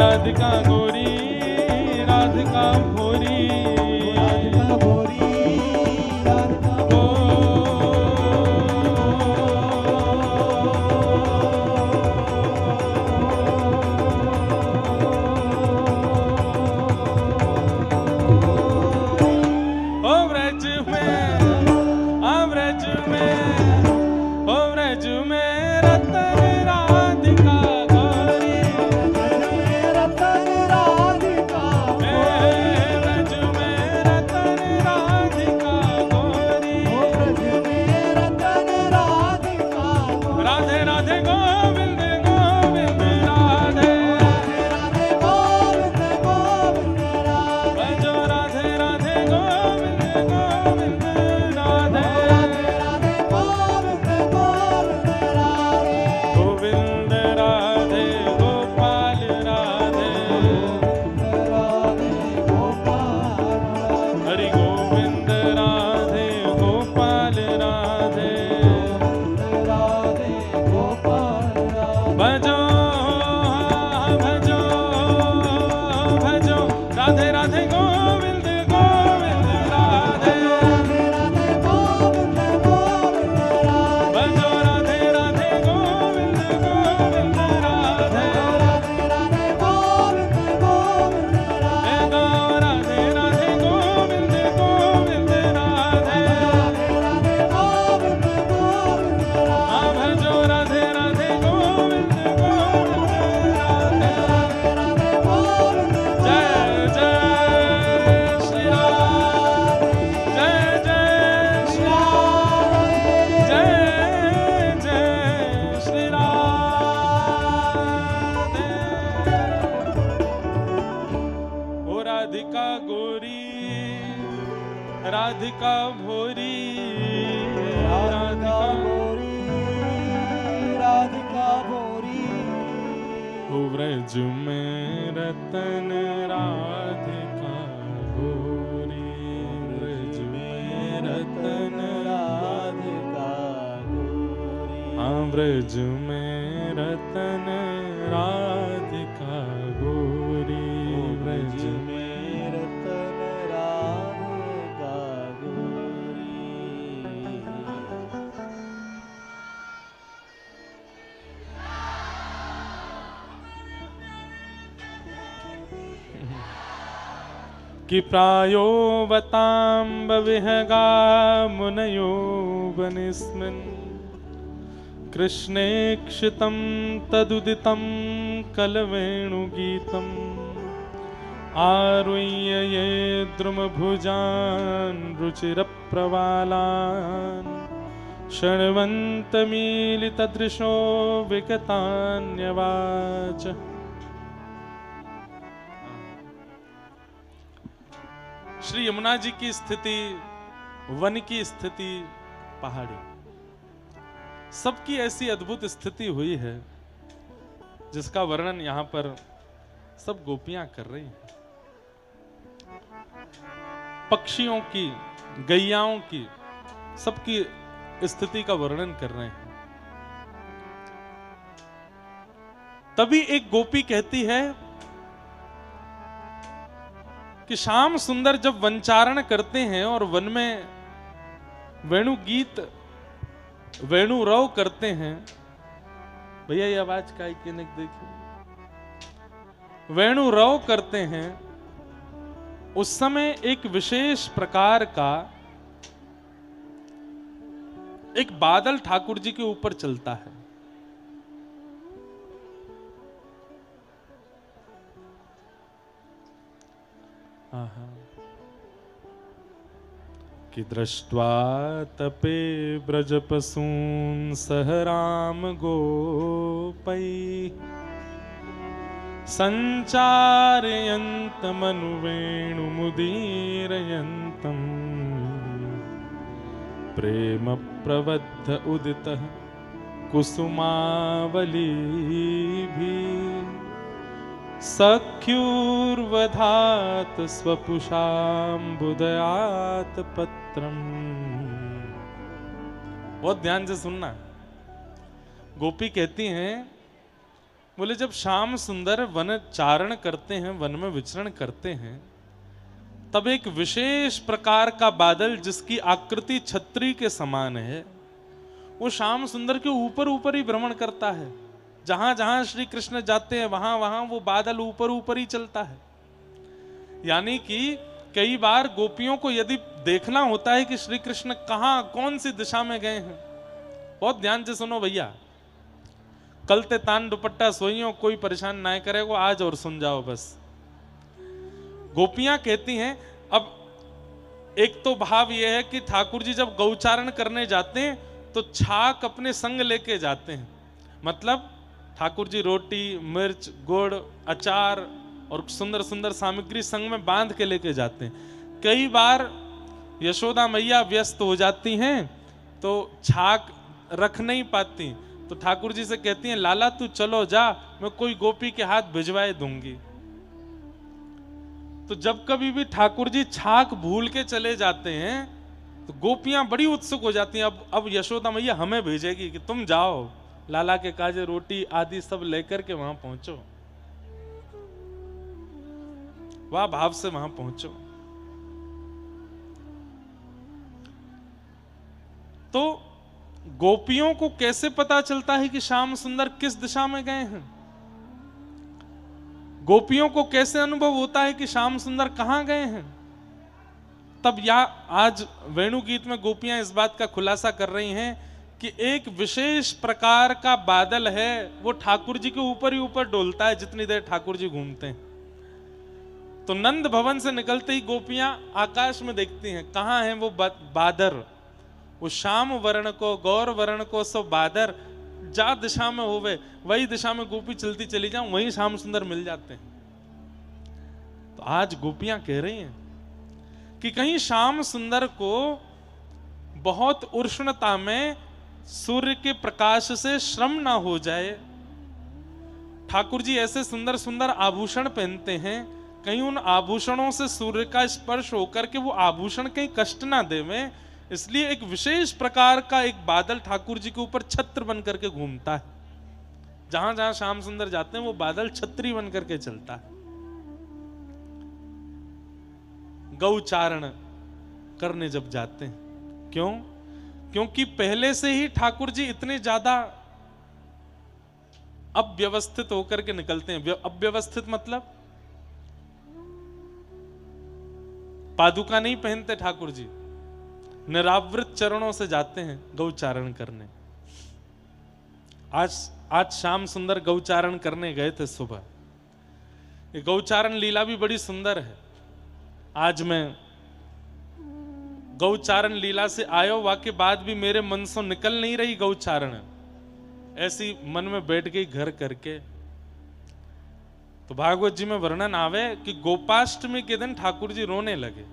राधिका गोरी राधिका भोरी राधिका गोरी राधिका ओ ब्रज में ओ ब्रज में रतन राधिका गोरी रतन राधिका ब्रज में रतन राधिका गोरी ब्रज में रतन राधिका राधे राधे गोविंद गोविंद राधे राधे गोविंद गोविंद राधे भजो राधे राधे गोविंद गोविंद राधे राधे गोविंद गोविंद राधे गोविंद राधे गोपाल राधे राधे गोपाल हरि गोविंद राधे गोपाल राधे राधे गोपाल भजो भजो भजो राधे राधे गोविंद गोविंद राधे राधे गोविंद गोविंद राधे भजो राधे राधे गोविंद गोविंद राधे राधे गोविंद गोविंद राधे राधे राधे गोविंद गोविंद राधे राधे गोविंद गोविंद हाँ भजो राधे राधे गोविंद गोविंद राधे राधे गोविंद जय जय श्री राम जय जय श्री राम जय जय श्री राधे ओ राधिका गोरी राधिका भोरी राधिका गोरी राधिका भोरी ओ व्रज में रतन राधिका गोरी व्रज में रतन राधिका गोरी हाँ व्रज में रतन राधिका गोरी व्रज में रतन राधिका गोरी कि प्रायो वताम्ब विहगा मुनयो वनिस्मिन् कृष्णेक्षितं तदुदितं कलवेणुगीतम् आरुह्य ये द्रुमभुजान् रुचिरप्रवालान् शृण्वन्तमीलितदृशो विगतान्यवाच। श्री यमुना जी की स्थिति, वन की स्थिति, पहाड़ी, सबकी ऐसी अद्भुत स्थिति हुई है जिसका वर्णन यहां पर सब गोपियां कर रही हैं। पक्षियों की, गैयाओं की, सबकी स्थिति का वर्णन कर रहे हैं। तभी एक गोपी कहती है कि श्याम सुंदर जब वनचारण करते हैं और वन में वेणु गीत, वेणु रव करते हैं, भैया ये आवाज का देखिए, वेणु रव करते हैं, उस समय एक विशेष प्रकार का एक बादल ठाकुर जी के ऊपर चलता है। कि दृष्ट्वा तपे ब्रजपसून् सह राम गोपै सञ्चारयन्तमनुवेणुमुदीरयन्तम् प्रेम प्रबद्ध उदितः कुसुमावलीभिः सख्युर्वधात स्वपुषाम्बुदयात पत्रम्। बहुत ध्यान से सुनना। गोपी कहती हैं बोले जब श्याम सुंदर वन चारण करते हैं, वन में विचरण करते हैं, तब एक विशेष प्रकार का बादल जिसकी आकृति छतरी के समान है, वो श्याम सुंदर के ऊपर ऊपर ही भ्रमण करता है। जहां जहां श्री कृष्ण जाते हैं वहां वहां वो बादल ऊपर ऊपर ही चलता है। यानी कि कई बार गोपियों को यदि देखना होता है कि श्री कृष्ण कहां कौन सी दिशा में गए हैं, बहुत ध्यान से सुनो भैया, कलते तान दुपट्टा सोइयों, कोई परेशान ना करे वो आज और सुन जाओ बस। गोपियां कहती हैं, अब एक तो भाव यह है कि ठाकुर जी जब गौचारण करने जाते हैं तो छाक अपने संग लेके जाते हैं, मतलब ठाकुर जी रोटी मिर्च गुड़ अचार और सुंदर सुंदर सामग्री संग में बांध के लेके जाते हैं। कई बार यशोदा मैया व्यस्त हो जाती हैं तो छाक रख नहीं पाती, तो ठाकुर जी से कहती हैं लाला तू चलो जा, मैं कोई गोपी के हाथ भिजवाए दूंगी। तो जब कभी भी ठाकुर जी छाक भूल के चले जाते हैं तो गोपियां बड़ी उत्सुक हो जाती हैं, अब यशोदा मैया हमें भेजेगी कि तुम जाओ लाला के काजे रोटी आदि सब लेकर के वहां पहुंचो, वाह भाव से वहां पहुंचो। तो गोपियों को कैसे पता चलता है कि श्याम सुंदर किस दिशा में गए हैं? गोपियों को कैसे अनुभव होता है कि श्याम सुंदर कहां गए हैं? तब आज वेणु गीत में गोपियां इस बात का खुलासा कर रही हैं कि एक विशेष प्रकार का बादल है, वो ठाकुर जी के ऊपर ही ऊपर डोलता है जितनी देर ठाकुर जी घूमते हैं। तो नंद भवन से निकलते ही गोपियां आकाश में देखती हैं, कहां है वो बादर, वो श्याम वर्ण को गौर वर्ण को सो बादर, जा दिशा में होवे वही दिशा में गोपी चलती चली जाऊं, वहीं श्याम सुंदर मिल जाते हैं। तो आज गोपियां कह रही हैं कि कहीं श्याम सुंदर को बहुत उष्णता में सूर्य के प्रकाश से श्रम ना हो जाए। ठाकुर जी ऐसे सुंदर सुंदर आभूषण पहनते हैं, कहीं उन आभूषणों से सूर्य का स्पर्श होकर के वो आभूषण कहीं कष्ट ना देवे, इसलिए एक विशेष प्रकार का एक बादल ठाकुर जी के ऊपर छत्र बन करके घूमता है। जहां जहां श्याम सुंदर जाते हैं वो बादल छत्री बन करके चलता है। गौचारण करने जब जाते हैं, क्यों? क्योंकि पहले से ही ठाकुर जी इतने ज्यादा अव्यवस्थित होकर के निकलते हैं। अव्यवस्थित मतलब पादुका नहीं पहनते ठाकुर जी, निरावृत चरणों से जाते हैं गौचारण करने। आज श्याम सुंदर गौचारण करने गए थे सुबह। ये गौचारण लीला भी बड़ी सुंदर है। आज मैं गौचारण लीला से आयो, वाके बाद भी मेरे मन से निकल नहीं रही गौचारण, ऐसी मन में बैठ गई घर करके। तो भागवत जी में वर्णन आवे कि गोपाष्टमी के दिन ठाकुर जी रोने लगे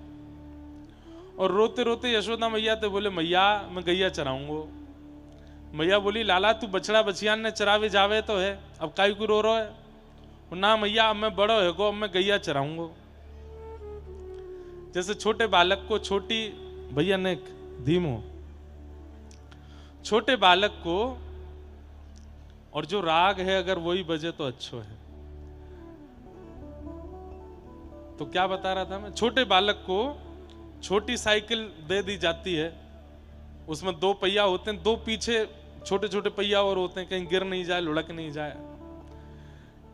और रोते रोते यशोदा मैया तो बोले मैया मैं गैया चराऊंगो। मैया बोली लाला तू बछड़ा बछियान ने चरावे जावे तो है, अब काई को रो है? ना मैया अब मैं बड़ो है गो, अब मैं गैया चराऊंगो। जैसे छोटे बालक को छोटी भैया ने धीमो, छोटे बालक को और जो राग है अगर वही बजे तो अच्छो है। तो क्या बता रहा था मैं, छोटे बालक को छोटी साइकिल दे दी जाती है, उसमें 2 पहिया होते हैं, 2 पीछे छोटे छोटे पहिया और होते हैं, कहीं गिर नहीं जाए लुढ़क नहीं जाए।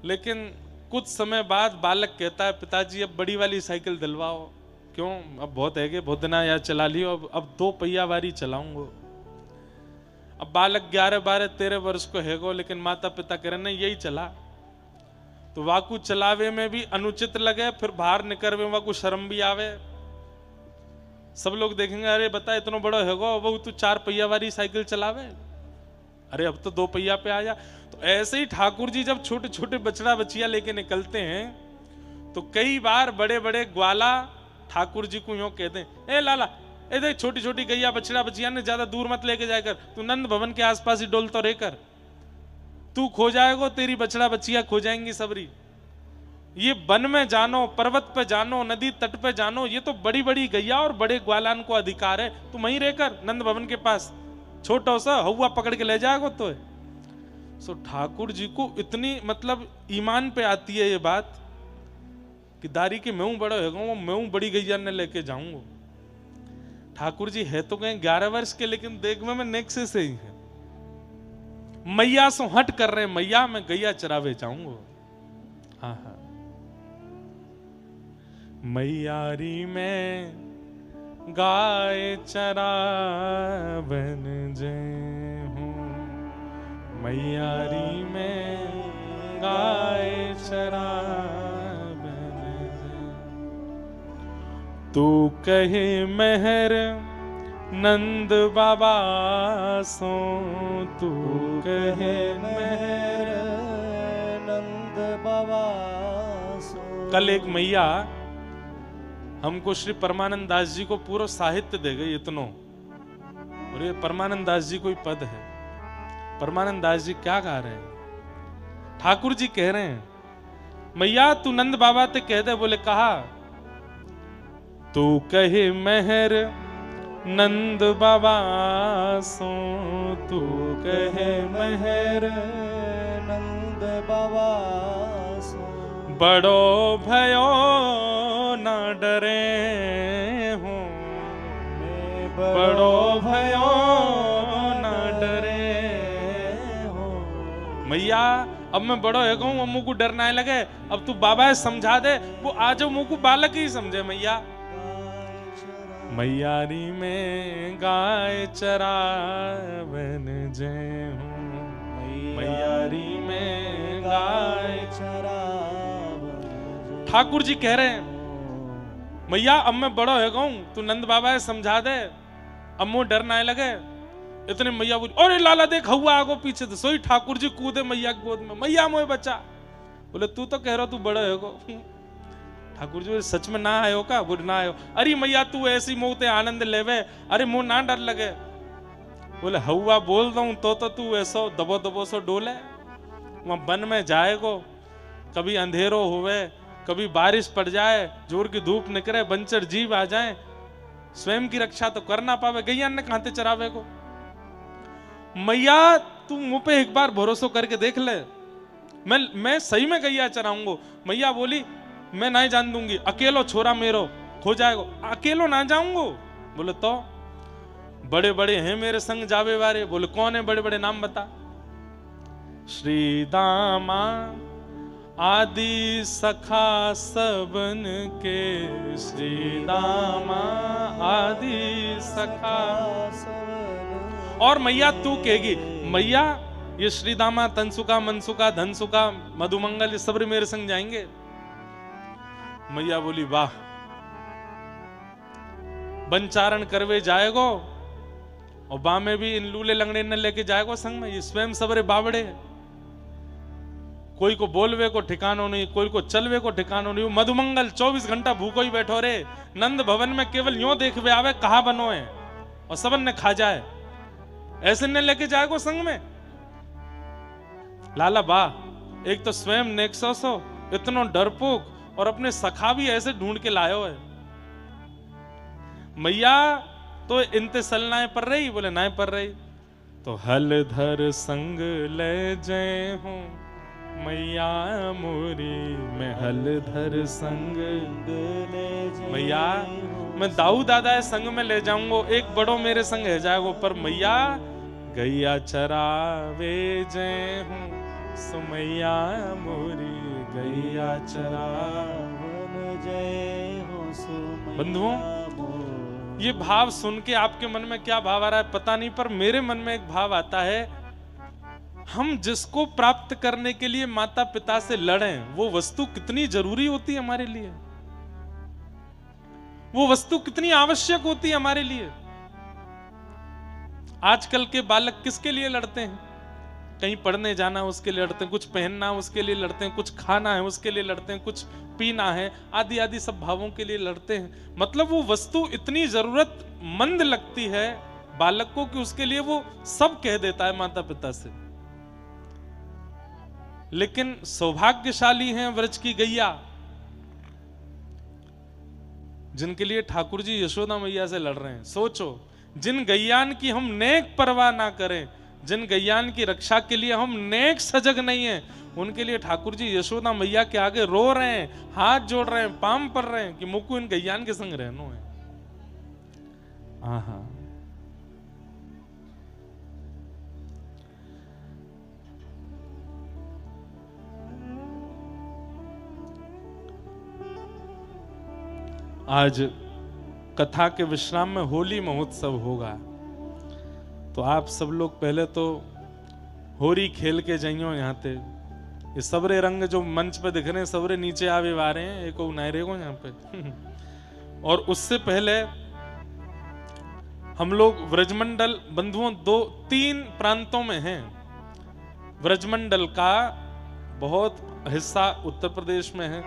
लेकिन कुछ समय बाद बालक कहता है पिताजी अब बड़ी वाली साइकिल दिलवाओ। क्यों? अब बहुत है, बहुत दिन यार चला लियो, अब 2 पहिया वाली चलाऊंगा। अब बालक 11, 12, 13 वर्ष को है गो, लेकिन माता पिता कह रहे नहीं यही चला। तो वाकू चलावे में भी अनुचित लगे, फिर बाहर निकल में वाकू शर्म भी आवे। सब लोग देखेंगे अरे बता इतना बड़ा है गो, वो तू 4 पहिया वाली साइकिल चलावे, अरे अब तो 2 पहिया पे आ जा। तो ऐसे ही ठाकुर जी जब छोटे छोटे बछड़ा बछिया लेके निकलते हैं तो कई बार बड़े बड़े ग्वाला ठाकुर जी को यूं कहते हैं, ए लाला ए देख छोटी छोटी गैया बछड़ा बछिया ने ज्यादा दूर मत लेके जाकर, तू नंद भवन के आसपास ही डोल तो रहकर, तू खो जाएगा तेरी बछड़ा बछिया खो जाएंगी सबरी। ये वन में जानो, पर्वत पे जानो, नदी तट पे जानो, ये तो बड़ी बड़ी गैया और बड़े ग्वालान को अधिकार है, तू वहीं रहकर नंद भवन के पास छोटा सा हवा पकड़ के ले जाएगा तो है। सो ठाकुर जी को इतनी मतलब ईमान पे आती है ये बात कि दारी के मैं बड़ा होगा, मैं बड़ी गैया ने लेके जाऊंगा। ठाकुर जी है तो कहीं 11 वर्ष के, लेकिन देख में नेक्से से ही है। मैया सो हट कर रहे, मैया मैं गैया चरावे जाऊंगा। हाँ हाँ, मैयारी में गाय चरावन जे हूँ, मैयारी में गाय चरावन जे। तू कहे मेहर नंद बाबा सो, तू कहे मेहर नंद बाबा सो। कल एक मैया हमको श्री परमानंद दास जी को पूरा साहित्य दे गई इतनो, और ये परमानंद दास जी कोई पद है। परमानंद दास जी क्या गा रहे हैं? ठाकुर जी कह रहे हैं, मैया तू नंद बाबा ते कह दे। बोले कहा, तू कहे मेहर नंद बाबा सो, तू कहे मेहर नंद बाबा सो। बड़ो भयो ना डरे हूँ, बड़ो भयो ना डरे हूँ। मैया अब मैं बड़ो है कहूँ, अब मुझको डर ना लगे, अब तू बाबा है समझा दे, वो आज मुझको बालक ही समझे। मैया मैयारी में गाय चरावन जे हूँ, मैयारी में गाय चरावन। ठाकुर जी कह रहे हैं, मैया अब मैं बड़ा हो गऊं, तू नंद बाबा है समझा दे, अब मुझे डर ना लगे। इतने मैया बोली, अरे लाला देख हुआ आगो पीछे से। सोई ठाकुर जी कूदे मैया की गोद में, मैया मोए बच्चा। बोले तू तो कह रहा तू बड़ा हो। ठाकुर जी सच में ना आयो का? बोले ना आयो। अरे मैया तू ऐसी मोते आनंद लेवे, अरे मुंह ना डर लगे। बोले हुआ बोल दू तो तू ऐसो दबो दबो सो डोले। वहां वन में जाएगो, कभी अंधेरो हुए, कभी बारिश पड़ जाए, जोर की धूप निकले, बंचर जीव आ जाए, स्वयं की रक्षा तो कर ना पावे, गैया ने कहां चरावे को। मैया तू मुंह पे एक बार भरोसा करके देख ले, मैं सही में गैया चराऊंगा। मैया बोली मैं नहीं जान दूंगी, अकेलो छोरा मेरो खो जाएगो, अकेलो ना जाऊंगो। बोले तो बड़े बड़े हैं मेरे संग जावे वारे। बोले कौन है बड़े बड़े नाम बता। श्री दामा आदि सखा सबन के, श्री दामा आदि सखा। और मैया तू कहेगी, मैया ये श्री दामा तनसुका मनसुका धनसुका मधुमंगल ये सब मेरे संग जाएंगे। मैया बोली वाह, बनचारण करवे जाएगो, और बा में भी इन लूले लंगड़े ने लेके जाएगो संग में। ये स्वयं सबरे बावड़े, कोई को बोलवे को ठिकानो नहीं, कोई को चलवे को ठिकानो नहीं। मधुमंगल 24 घंटा भूखो ही बैठो रे। नंद भवन में केवल यूं देखवे आवे कहा बनो है, और सबन ने खा जाए, ऐसे ने लेके जाएगो संग में। लाला बा एक तो स्वयं नेक्सो इतनो डरपोक, और अपने सखा भी ऐसे ढूंढ के लायो है। मैया तो इनते सलनाए पर रही। बोले नाए पर रही तो हल धर संग ले जय हूं, मैया मोरी मैं हल धर संग ले जय। मैया मैं दाऊ दादा संग में ले जाऊंगो, एक बड़ो मेरे संग है जाएगो, पर मैया गैया चरावे जय हूं, सुमैया मोरी गैया चरावन जय हो सुमैया। बंधुओं ये भाव सुन के आपके मन में क्या भाव आ रहा है पता नहीं, पर मेरे मन में एक भाव आता है, हम जिसको प्राप्त करने के लिए माता पिता से लड़ें, वो वस्तु कितनी जरूरी होती है हमारे लिए, वो वस्तु कितनी आवश्यक होती है हमारे लिए। आजकल के बालक किसके लिए लड़ते हैं? कहीं पढ़ने जाना उसके लिए लड़ते हैं, कुछ पहनना उसके लिए लड़ते हैं, कुछ खाना है उसके लिए लड़ते हैं, कुछ पीना है, आदि आदि सब भावों के लिए लड़ते हैं। मतलब वो वस्तु इतनी जरूरतमंद लगती है बालक को कि उसके लिए वो सब कह देता है माता पिता से। लेकिन सौभाग्यशाली हैं व्रज की गैया, जिनके लिए ठाकुर जी यशोदा मैया से लड़ रहे हैं। सोचो, जिन गैयान की हम नेक परवाह ना करें, जिन गैयान की रक्षा के लिए हम नेक सजग नहीं है, उनके लिए ठाकुर जी यशोदा मैया के आगे रो रहे हैं, हाथ जोड़ रहे हैं, पाम पर रहे हैं कि मुकु इन गैयान के संग रहनो है। आहा, आज कथा के विश्राम में होली महोत्सव होगा, तो आप सब लोग पहले तो होरी खेल के जाइयो। यहाँ पे ये सबरे रंग जो मंच पे दिख रहे हैं, सबरे नीचे आवे आ रहे हैं, एक नायरे को यहाँ पे और उससे पहले हम लोग व्रजमंडल बंधुओं 2-3 प्रांतों में हैं। व्रजमंडल का बहुत हिस्सा उत्तर प्रदेश में है,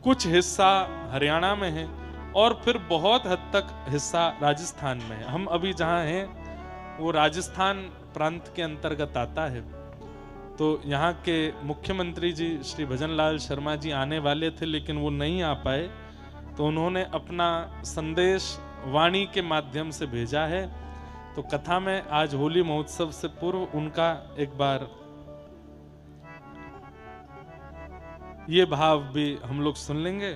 कुछ हिस्सा हरियाणा में है और फिर बहुत हद तक हिस्सा राजस्थान में है। हम अभी जहां हैं वो राजस्थान प्रांत के अंतर्गत आता है। तो यहाँ के मुख्यमंत्री जी श्री भजनलाल शर्मा जी आने वाले थे, लेकिन वो नहीं आ पाए, तो उन्होंने अपना संदेश वाणी के माध्यम से भेजा है। तो कथा में आज होली महोत्सव से पूर्व उनका एक बार ये भाव भी हम लोग सुन लेंगे।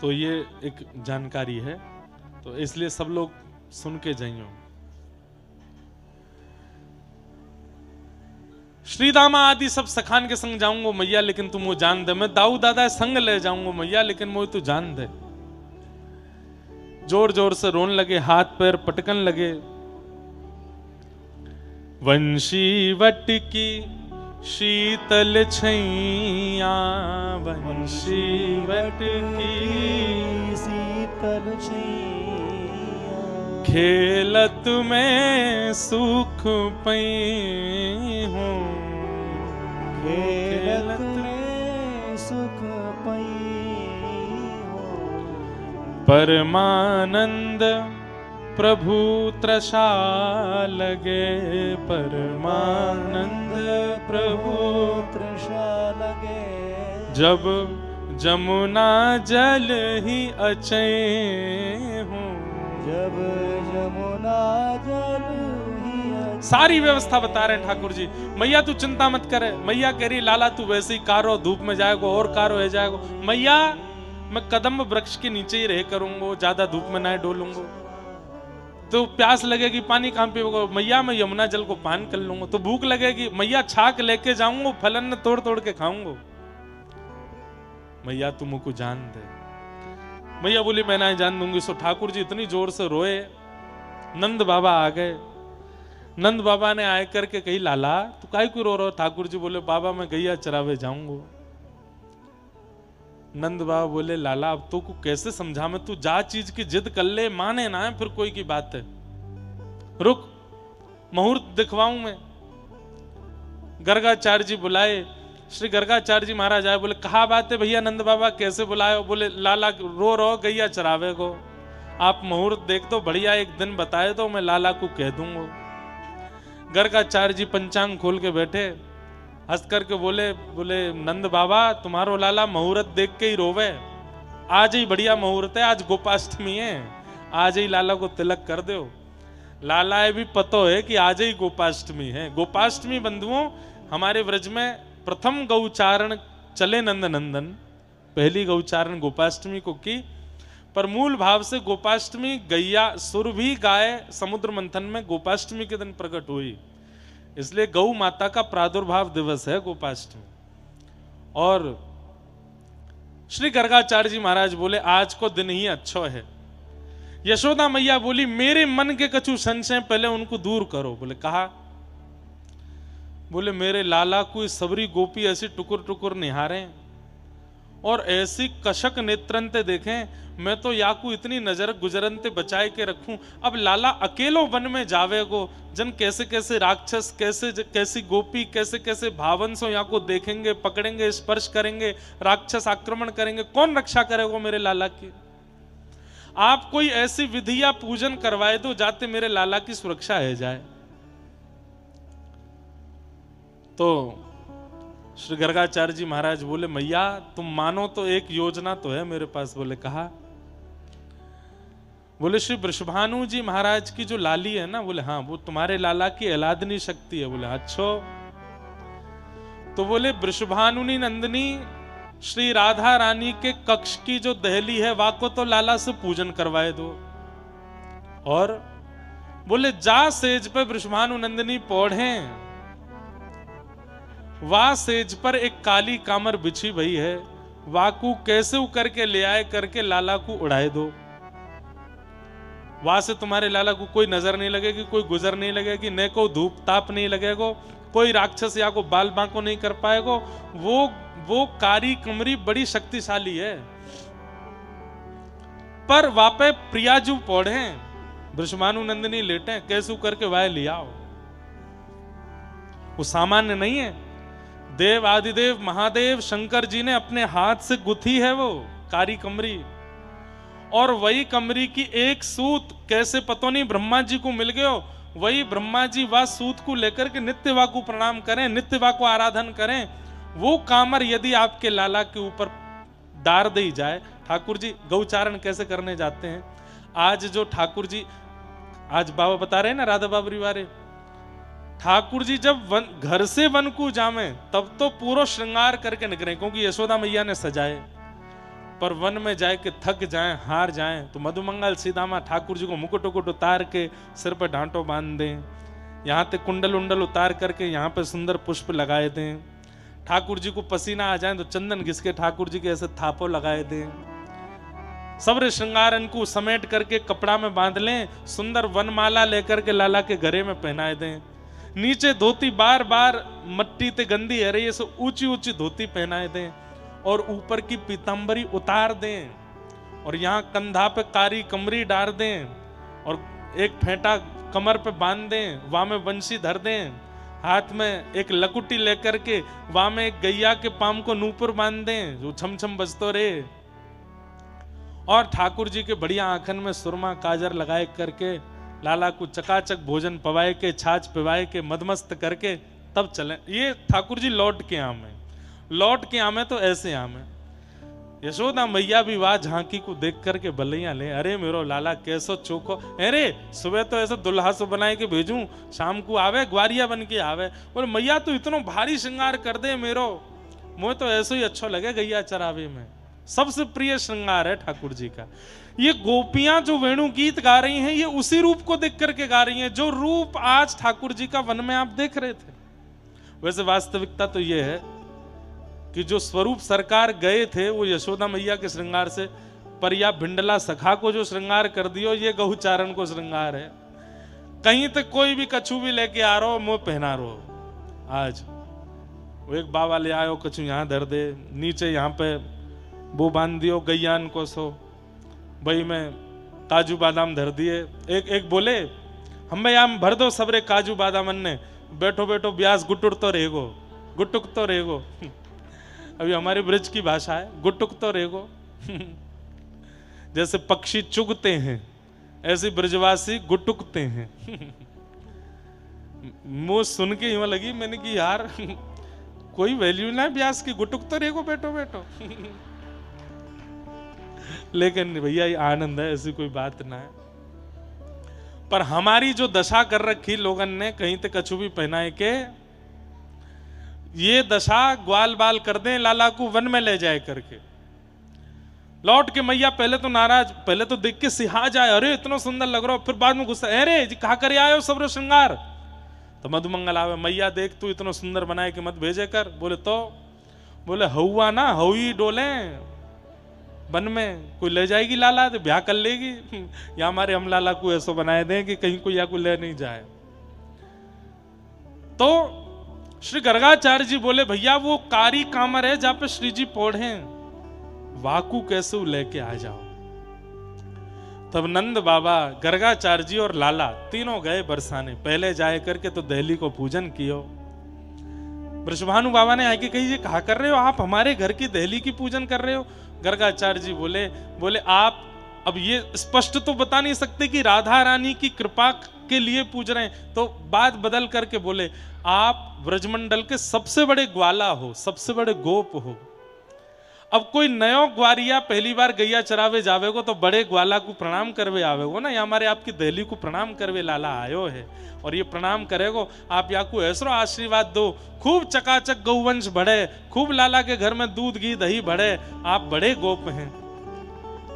तो ये एक जानकारी है, तो इसलिए सब लोग सुन के जाइयो। श्री दामा आदि सब सखान के संग जाऊंगो मैया, लेकिन तुम वो जान दे। मैं दाऊ दादा संग ले जाऊंगो मैया, लेकिन वो तू जान दे। जोर जोर से रोन लगे, हाथ पैर पटकन लगे। वंशी वट की शीतल छैया, वंशी वट की शीतल छैया, खेलत में सुख पई हूँ, खेलत में सुख पई हूँ। परमानंद प्रभु तृषा लगे, परमानंद प्रभु तृषा लगे। जब जमुना जल ही अचै हूँ, जब जमुना जल ही सारी व्यवस्था बता रहे हैं ठाकुर जी। मैया तू चिंता मत करे। मैया कह रही लाला तू वैसे ही कारो, धूप में जाएगा और कारो है जाएगा। मैया मैं कदम वृक्ष के नीचे ही रह करूंगा, ज्यादा धूप में ना डोलूंगा। तो प्यास लगेगी, पानी कहां पीऊंगा? मैया मैं यमुना जल को पान कर लूंगा। तो भूख लगेगी, मैया छाक लेके जाऊंगा, फलन तोड़ तोड़ के खाऊंगा। मैया तुम को जान दे। मैया बोली मैं ना जान दूंगी। सो ठाकुर जी इतनी जोर से रोए, नंद बाबा आ गए। नंद बाबा ने आए करके कही लाला तू काहे को रो रहा? ठाकुर जी बोले बाबा मैं गैया चरावे जाऊंगा। नंद बाबा बोले लाला अब तो को कैसे समझा मैं, तू जा चीज की जिद कर ले, माने ना है फिर कोई की बात है। रुक मुहूर्त दिखवाऊं मैं। गर्गाचार्य जी बुलाए। श्री गर्गाचार्य जी महाराज आए, बोले कहा बात है भैया नंद बाबा, कैसे बुलाए? बोले लाला रो रो गैया चरावे को, आप मुहूर्त देख दो, बढ़िया एक दिन बताए तो मैं लाला को कह दूंगा। गर्गाचार्य जी पंचांग खोल के बैठे, हंस करके बोले बोले नंद बाबा तुम्हारो लाला मुहूर्त देख के ही रोवे। आज ही बढ़िया मुहूर्त है, आज गोपाष्टमी है, आज ही लाला को तिलक कर दो। लाला ये भी पतो है कि आज ही गोपाष्टमी है। गोपाष्टमी बंधुओं हमारे व्रज में प्रथम गौचारण चले नंद नंदन, पहली गौचारण गोपाष्टमी को की। पर मूल भाव से गोपाष्टमी गैया सुरभि गाय समुद्र मंथन में गोपाष्टमी के दिन प्रकट हुई, इसलिए गौ माता का प्रादुर्भाव दिवस है गोपाष्टमी। और श्री गर्गाचार्य जी महाराज बोले आज को दिन ही अच्छा है। यशोदा मैया बोली मेरे मन के कछु संशय पहले उनको दूर करो। बोले कहा? बोले मेरे लाला को सबरी गोपी ऐसी टुकुर टुकुर निहारे और ऐसी कशक नेत्रंते देखें, मैं तो याकू इतनी नजर गुजरंते बचाए के रखूं। अब लाला अकेलो वन में जावेगो, जन कैसे कैसे राक्षस, कैसे कैसी गोपी, कैसे कैसे भावंसो याकू देखेंगे, पकड़ेंगे, स्पर्श करेंगे, राक्षस आक्रमण करेंगे, कौन रक्षा करेगा मेरे लाला की? आप कोई ऐसी विधि या पूजन करवाए दो जाते मेरे लाला की सुरक्षा है जाए। तो श्री गर्गाचार्य जी महाराज बोले मैया तुम मानो तो एक योजना तो है मेरे पास। बोले कहा? बोले श्री वृषभानु जी महाराज की जो लाली है ना, बोले हाँ वो तुम्हारे लाला की अलादनी शक्ति है। बोले अच्छो। तो बोले वृषभानुनी नंदिनी श्री राधा रानी के कक्ष की जो दहली है वाको तो लाला से पूजन करवाए दो। और बोले जा सेज पे वृषभानु नंदिनी पौढ़े, वा सेज पर एक काली कामर बिछी भई है, वाकू कैसे करके ले आए करके लाला को उड़ाए दो। वहां से तुम्हारे लाला को कोई नजर नहीं लगेगी, कोई गुजर नहीं लगेगी, न को धूप ताप नहीं लगेगा, कोई राक्षस या को बाल बांको नहीं कर पाएगा। वो कारी कमरी बड़ी शक्तिशाली है। पर वापे प्रियाजू पौढ़े, वृषभानु नंदिनी लेटे, कैसू करके वाय लियाओ। वो सामान्य नहीं है। देव आदिदेव महादेव शंकर जी ने अपने हाथ से गुथी है वो कारी कमरी। और वही कमरी की एक सूत कैसे पतो नहीं ब्रह्मा जी को मिल गयो। वही ब्रह्मा जी वह सूत को लेकर के नित्य वा को प्रणाम करें, नित्य वा को आराधन करें। वो कामर यदि आपके लाला के ऊपर डार दी जाए। ठाकुर जी गौचारण कैसे करने जाते हैं। आज जो ठाकुर जी, आज बाबा बता रहे हैं ना राधा बाबरी वाले, ठाकुर जी जब घर से वन को जामे तब तो पूरा श्रृंगार करके निकले, क्योंकि यशोदा मैया ने सजाए। पर वन में जाए के थक जाएं, हार जाएं, तो मधुमंगल सीधामा ठाकुर जी को मुकुट उकुट उतार के सिर पर डांटो बांध दें, यहाँ पे कुंडल उंडल उतार करके यहाँ पे सुंदर पुष्प लगाए दें। ठाकुर जी को पसीना आ जाए तो चंदन घिस के ठाकुर जी के ऐसे थापो लगाए दें। सब्र श्रृंगार को समेट करके कपड़ा में बांध लें, सुंदर वनमाला लेकर के लाला के गले में पहनाए दें। नीचे धोती बार बार मट्टी ते गंदी है रही है, सो ऊंची ऊंची धोती पहनाए दें और ऊपर की पीतांबरी उतार दें और यहाँ कंधा पे कारी कमरी डाल दें और एक फेंटा कमर पे बांध दें, वहां में वंशी धर दें, हाथ में एक लकुटी लेकर के वहां में एक गैया के पाम को नूपुर बांध दें जो छम छम बजतो रहे। और ठाकुर जी के बढ़िया आंखन में सुरमा काजर लगाए करके लाला को चकाचक भोजन पवाए के, छाछ पिवाए के, मदमस्त करके तब चले। ये ठाकुर जी लौट के आमे, लौट के आमे तो ऐसे आमे। यशोदा मैया भी वाह झांकी को देख करके बलैया ले, अरे मेरो लाला कैसो चोखो, अरे सुबह तो ऐसे दुल्हा सो बनाए के भेजूं, शाम को आवे ग्वारिया बन के आवे। बोले मैया तो इतना भारी श्रृंगार कर दे मेरो, मुझे तो ऐसे ही अच्छा लगे गैया चरावे में। सबसे प्रिय श्रृंगार है ठाकुर जी का। ये गोपियां जो वेणु गीत गा रही हैं, ये उसी रूप को देख करके गा रही हैं जो रूप आज ठाकुर जी का वन में आप देख रहे थे। वैसे वास्तविकता तो ये है कि जो स्वरूप सरकार गए थे वो यशोदा मैया के श्रृंगार से, पर या भिंडला सखा को जो श्रृंगार कर दियो ये गहुचारण को श्रृंगार है। कहीं तक कोई भी कछु भी लेके आ रहा हो, मुंह पहना रहो। आज वो एक बाबा ले आयो, कछु यहाँ धर दे, नीचे यहाँ पे वो बांध दियो गैयान को, सो भाई में काजू बादाम धर दिए। एक बोले हम भाई आम भर दो सबरे काजू बादाम ने, बैठो बैठो ब्यास गुटुर तो रहेगो, गुटुक तो रहेगो। अभी हमारी ब्रज की भाषा है गुटुक तो रहेगो। जैसे पक्षी चुगते हैं ऐसे ब्रजवासी गुटुकते हैं। मुंह सुन के यूं लगी मैंने कि यार कोई वैल्यू ना है ब्यास की, गुटुक तो रहेगो बैठो बैठो। लेकिन भैया ये आनंद है, ऐसी कोई बात ना है। पर हमारी जो दशा कर रखी लोगन ने, कहीं तक कछु भी पहनाए के, ये दशा ग्वाल बाल कर दें लाला को वन में ले जाए करके। लौट के मैया पहले तो नाराज, पहले तो देख के सिहा जाए, अरे इतना सुंदर लग रहा हो, फिर बाद में गुस्सा, अरे जी कहा करे आयो सब्र श्रृंगार। तो मधुमंगल आवे, मैया देख तू इतना सुंदर बनाए कि मत भेजे कर। बोले तो बोले हौआ ना हौई डोले वन में, कोई ले जाएगी लाला तो ब्याह कर लेगी, या हमारे हम लाला को ऐसा बनाए दें कि कहीं कोई या कोई ले नहीं जाए। तो श्री गर्गाचार्य जी बोले भैया वो कारी कामर है जहां पे श्री जी पौढ़े, वाकू कैसे लेके आ जाओ। तब नंद बाबा, गर्गाचार्य जी और लाला तीनों गए बरसाने। पहले जाए करके तो दहली को पूजन कियो। वृषभानु बाबा ने आके कही, ये कहा कर रहे हो आप, हमारे घर की दहली की पूजन कर रहे हो। गर्गाचार्य जी बोले आप अब ये स्पष्ट तो बता नहीं सकते कि राधा रानी की कृपा के लिए पूज रहे हैं, तो बात बदल करके बोले आप ब्रजमंडल के सबसे बड़े ग्वाला हो, सबसे बड़े गोप हो, अब कोई नयो ग्वारिया पहली बार गैया चरावे जावेगो तो बड़े ग्वाला को प्रणाम करवे आवेगो ना, या हमारे आपकी दहली को प्रणाम करवे लाला आयो है और ये प्रणाम करेगो, आप या को ऐसो आशीर्वाद दो, खूब चकाचक गौवंश बढ़े, खूब लाला के घर में दूध घी दही बढ़े, आप बड़े गोप हैं।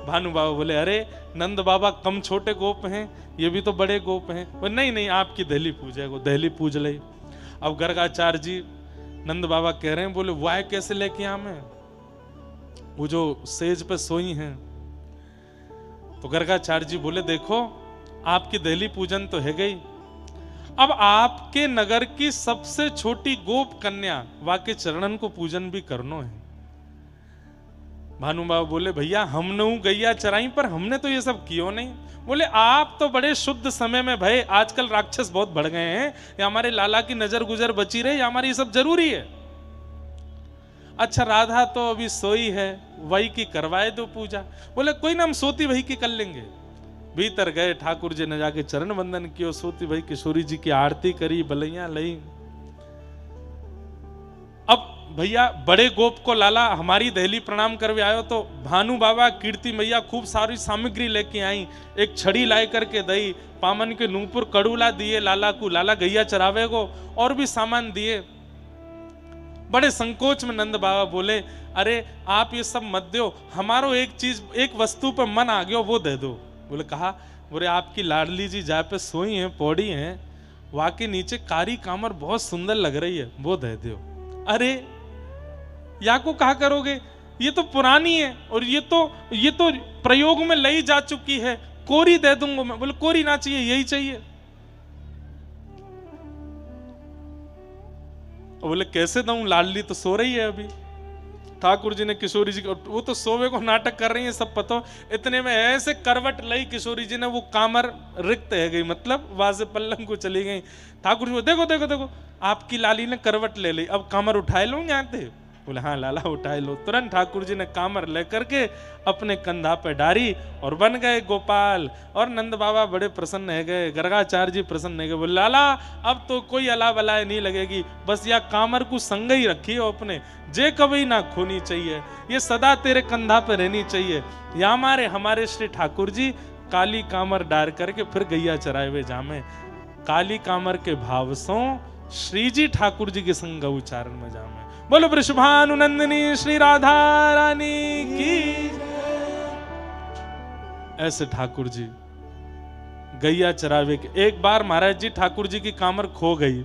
भानु बाबा बोले अरे नंद बाबा कम छोटे गोप हैं, ये भी तो बड़े गोप हैं। वो नहीं नहीं आपकी दहली पूजेगो, दहली पूज ले। अब गर्गाचार्य जी नंद बाबा कह रहे हैं, बोले वाह कैसे लेके आवे, वो जो सेज पे सोई हैं। तो गर्गाचार्य जी बोले देखो आपकी दहली पूजन तो है गई, अब आपके नगर की सबसे छोटी गोप कन्या वाके चरणन को पूजन भी करनो है। भानु बाबा बोले भैया हमने गैया चराई पर हमने तो ये सब कियो नहीं। बोले आप तो बड़े शुद्ध समय में भाई, आजकल राक्षस बहुत बढ़ गए हैं, या हमारे लाला की नजर गुजर बची रहे, या हमारी ये सब जरूरी है। अच्छा राधा तो अभी सोई है, वही की करवाए दो पूजा। बोले कोई ना हम सोती वही की कर लेंगे। भीतर गए, ठाकुर जी ने जाके चरण वंदन कियो, सोती भाई किशोरी जी की आरती करी, बलैया लई। अब भैया बड़े गोप को लाला हमारी दहली प्रणाम करवे आयो, तो भानु बाबा कीर्ति मैया खूब सारी सामग्री लेके आई, एक छड़ी लाई करके दई, पामन के नूपुर कड़ूला दिए लाला को, लाला गैया चरावे को, और भी सामान दिए। बड़े संकोच में नंद बाबा बोले अरे आप ये सब मत दो, हमारो एक चीज एक वस्तु पर मन आ गयो वो दे दो। बोले कहा, बोले आपकी लाडली जी जहाँ पे सोई हैं पौड़ी हैं, वहां के नीचे कारी कामर बहुत सुंदर लग रही है, वो दे दो। अरे या को कहा करोगे, ये तो पुरानी है और ये तो प्रयोग में लाई जा चुकी है, कोरी दे दूंगा मैं। बोले कोरी ना चाहिए, यही चाहिए। बोले कैसे दूं, लाडली तो सो रही है अभी। ठाकुर जी ने किशोरी जी को, वो तो सोवे को नाटक कर रही है सब पता, इतने में ऐसे करवट लई किशोरी जी ने, वो कामर रिक्त है गई, मतलब वाजे पल्लंग को चली गई। ठाकुर जी देखो देखो देखो आपकी लाली ने करवट ले ली, अब कामर उठाए लो यहाँ थे। बोले हाँ लाला उठाए लो। तुरंत ठाकुर जी ने कामर लेकर के अपने कंधा पे डारी और बन गए गोपाल। और नंद बाबा बड़े प्रसन्न है गए, गर्गाचार्य जी प्रसन्न है गए। बोले लाला अब तो कोई अला बलाए नहीं लगेगी, बस या कामर को संग ही रखी हो अपने, जे कभी ना खोनी चाहिए, ये सदा तेरे कंधा पे रहनी चाहिए। या हमारे श्री ठाकुर जी काली कामर डार करके फिर गैया चराए हुए जामे, काली कामर के भाव सो श्री जी ठाकुर जी के संग उच्चारण में जामे। बोलो वृषभानु नंदिनी श्री राधा रानी की। ऐसे ठाकुर जी गैया चरावे के। एक बार महाराज जी ठाकुर जी की कामर खो गई।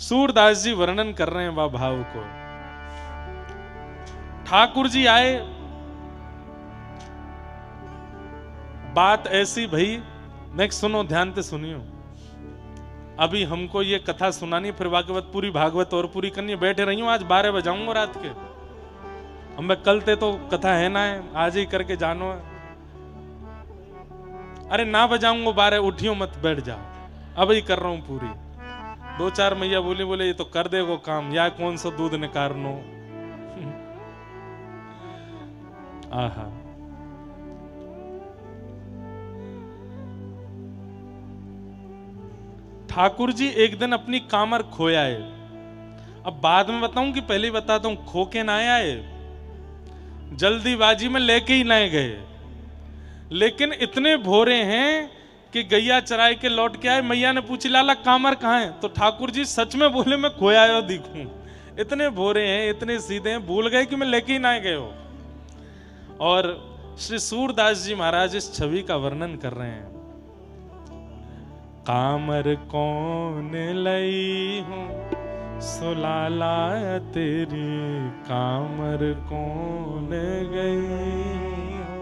सूरदास जी वर्णन कर रहे हैं वह भाव को। ठाकुर जी आए, बात ऐसी भई, नेक्स्ट सुनो ध्यान से सुनियो। अभी हमको ये कथा सुनानी, फिर भागवत पूरी भागवत और पूरी करनी। बैठे रही हूं, आज 12 बजाऊंगा रात के। हम कल ते तो कथा है ना है, आज ही करके जानो है। अरे ना बजाऊंगा 12, उठियो मत बैठ जाओ, अब ही कर रहा हूं पूरी। 2-4 मैया बोले ये तो कर देगो काम, या कौन सा दूध निकारनो। आहा ठाकुर जी एक दिन अपनी कामर खोया है। अब बाद में बताऊं कि पहले ही बताता हूं, खो के ना आए, जल्दीबाजी में लेके ही नहीं गए, लेकिन इतने भोरे हैं कि गैया चराए के लौट के आए। मैया ने पूछी लाला कामर कहाँ है, तो ठाकुर जी सच में बोले मैं खोया आयो दिखूं। इतने भोरे हैं, इतने सीधे हैं, भूल गए कि मैं लेके ही ना गए हो। और श्री सूरदास जी महाराज इस छवि का वर्णन कर रहे हैं। कामर कौन लई हूँ सुलाला तेरी, कामर कौन गई हो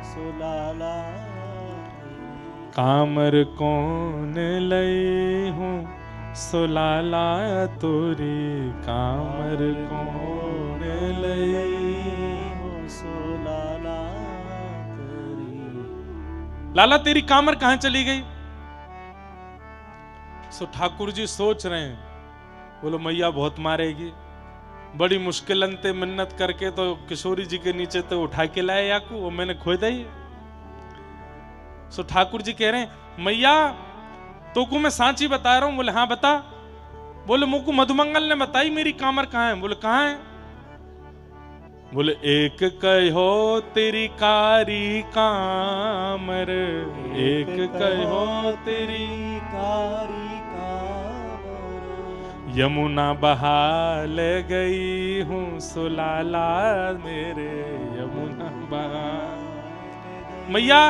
सुलाला, कामर कौन लई हूँ सुलाला तोरी, कामर कौन लई हो सुलाला तेरी। लाला तेरी कामर कहाँ चली गई। सो ठाकुर जी सोच रहे हैं, बोलो मैया बहुत मारेगी, बड़ी मुश्किलन ते मिन्नत करके तो किशोरी जी के नीचे तो उठा के लाए याकू, वो मैंने खो दी। सो ठाकुर जी कह रहे हैं मैया तो को मैं सांची बता रहा हूं। बोले हाँ बता। बोले मुझको मधुमंगल ने बताई मेरी कामर कहाँ है। बोले कहाँ है। बोले एक कहो तेरी कारी कामर, एक कहो तेरी कारी कामर, यमुना बहा ले गई हूँ सुलाला मेरे, यमुना बहा। मैया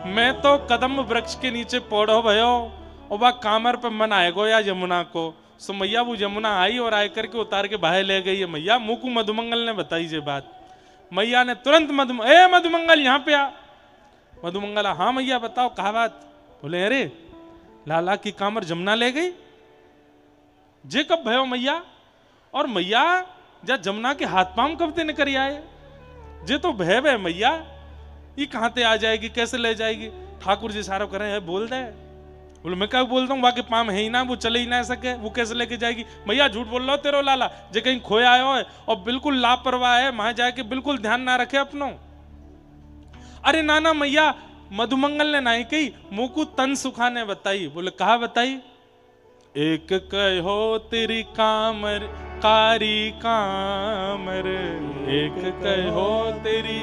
मैं तो कदम वृक्ष के नीचे पौड़ो भयो और वह कामर पे मन आएगो या यमुना को। सो मैया वो यमुना आई और आय करके उतार के बाहर ले गई है। मैया मुकु मधुमंगल ने बताई ये बात। मैया ने तुरंत मधुमंगल यहाँ पे आ। मधुमंगल हाँ मैया बताओ कहा बात। बोले अरे लाला की कामर जमुना ले गई। जे कब भयो मैया, और मैया जा जमुना के हाथ पांव कब ते निकल आए, जे तो भय भय मैया ये कहां ते आ जाएगी, कैसे ले जाएगी। ठाकुर जी सारा करें है बोल दे। बोले मैं क्या बोलता हूँ, वाके पाम है ही ना, वो चले ही ना सके, वो कैसे लेके जाएगी। मैया झूठ बोल रहा हो तेरो लाला, जे कहीं खोया आयो है और बिल्कुल लापरवाह है, वहां जाके बिल्कुल ध्यान ना रखे अपनो। अरे नाना मैया मधुमंगल ने नहीं कही, मुकु तन सुखा ने बताई। बोले कहा बताई। एक कहो तेरी कामर कारी कामर, एक कहो तेरी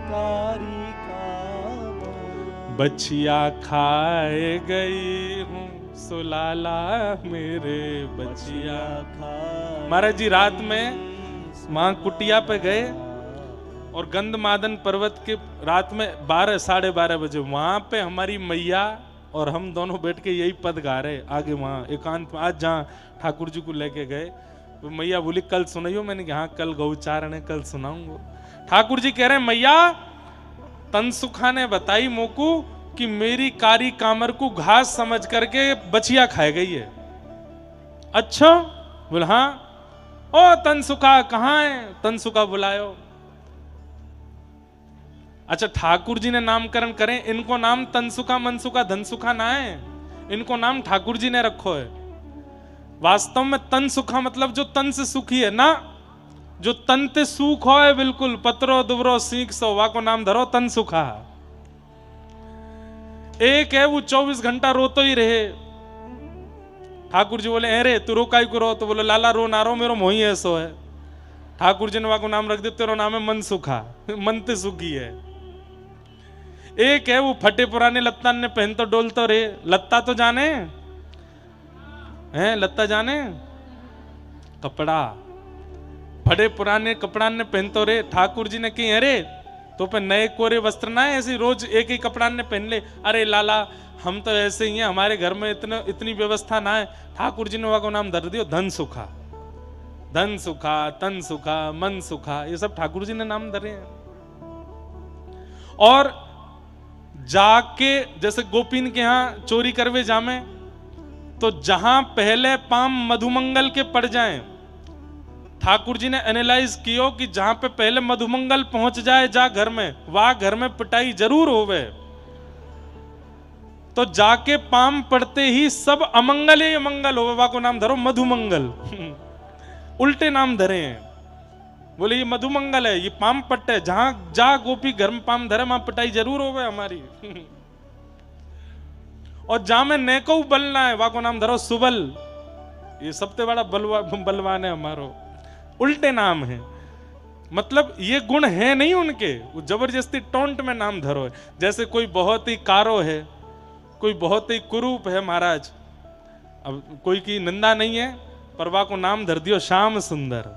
कारी कामर, बछिया खाए गई हूँ सुलाला मेरे, बछिया खाए। महाराज जी रात में मां कुटिया पे गए और गंधमादन पर्वत के रात में 12 साढ़े 12 बजे वहां पे हमारी मैया और हम दोनों बैठ के यही पद गा रहे आगे वहां एकांत। आज जहाँ ठाकुर जी को लेके गए तो मैया बोली कल सुनाइयो। मैंने कहा हाँ कल गौचारण है कल सुनाऊंगा। ठाकुर जी कह रहे हैं मैया तनसुखा ने बताई मोकू कि मेरी कारी कामर को घास समझ करके बछिया खाए गई है। अच्छा बोल हाँ। ओ तनसुखा कहाँ है, तनसुखा बुलायो। अच्छा ठाकुर जी ने नामकरण करें, इनको नाम तनसुखा मनसुखा धनसुखा ना है, इनको नाम ठाकुर जी ने रखो है। वास्तव में तनसुखा मतलब जो तन से सुखी है ना, जो तन ते सुख हो है बिल्कुल पत्रो दुबरो सीख सो, वा को नाम धरो तनसुखा। एक है वो 24 घंटा रोतो ही रहे। ठाकुर जी बोले अरे तू रो काई को रो, तो बोले लाला रो ना रो मेरो मोही ऐसो है। ठाकुर जी ने वा को नाम रख दिया, तेरा नाम है मनसुखा, मन ते सुखी है। एक है वो फटे पुराने लत्ता ने पहन तो डोल तो रे, लत्ता तो जाने हैं, लत्ता जाने कपड़ा, फटे पुराने कपड़ा ने पहन तो रे। ठाकुर जी ने कही अरे तो पे नए कोरे वस्त्र ना है, ऐसे रोज एक ही कपड़ा ने पहन ले। अरे लाला हम तो ऐसे ही हैं, हमारे घर में इतनी व्यवस्था ना है। ठाकुर जी ने वहां को नाम धर दियो धन सुखा, धन सुखा, तन सुखा, मन सुखा, ये सब ठाकुर जी ने नाम धरे हैं। और जाके जैसे गोपीन के यहाँ चोरी करवे जामे, तो जहां पहले पाम मधुमंगल के पड़ जाएं, ठाकुर जी ने एनालाइज कियो कि जहां पे पहले मधुमंगल पहुंच जाए जा घर में, वहां घर में पिटाई जरूर होवे। तो जाके पाम पड़ते ही सब अमंगल ही अमंगल होवे, वहां को नाम धरो मधुमंगल। उल्टे नाम धरे हैं। बोले ये मधुमंगल है, ये पाम पट्टे, जहां जा गोपी घर में पाम धरे वहां पिटाई जरूर होवे हमारी। और जहां में नेको बलना है वहां को नाम धरो सुबल, ये सबसे बड़ा बलवान है हमारो। उल्टे नाम है, मतलब ये गुण है नहीं उनके, वो जबरदस्ती टोंट में नाम धरो है। जैसे कोई बहुत ही कारो है, कोई बहुत ही कुरूप है महाराज, अब कोई की निंदा नहीं है, पर वा को नाम धर दियो श्याम सुंदर।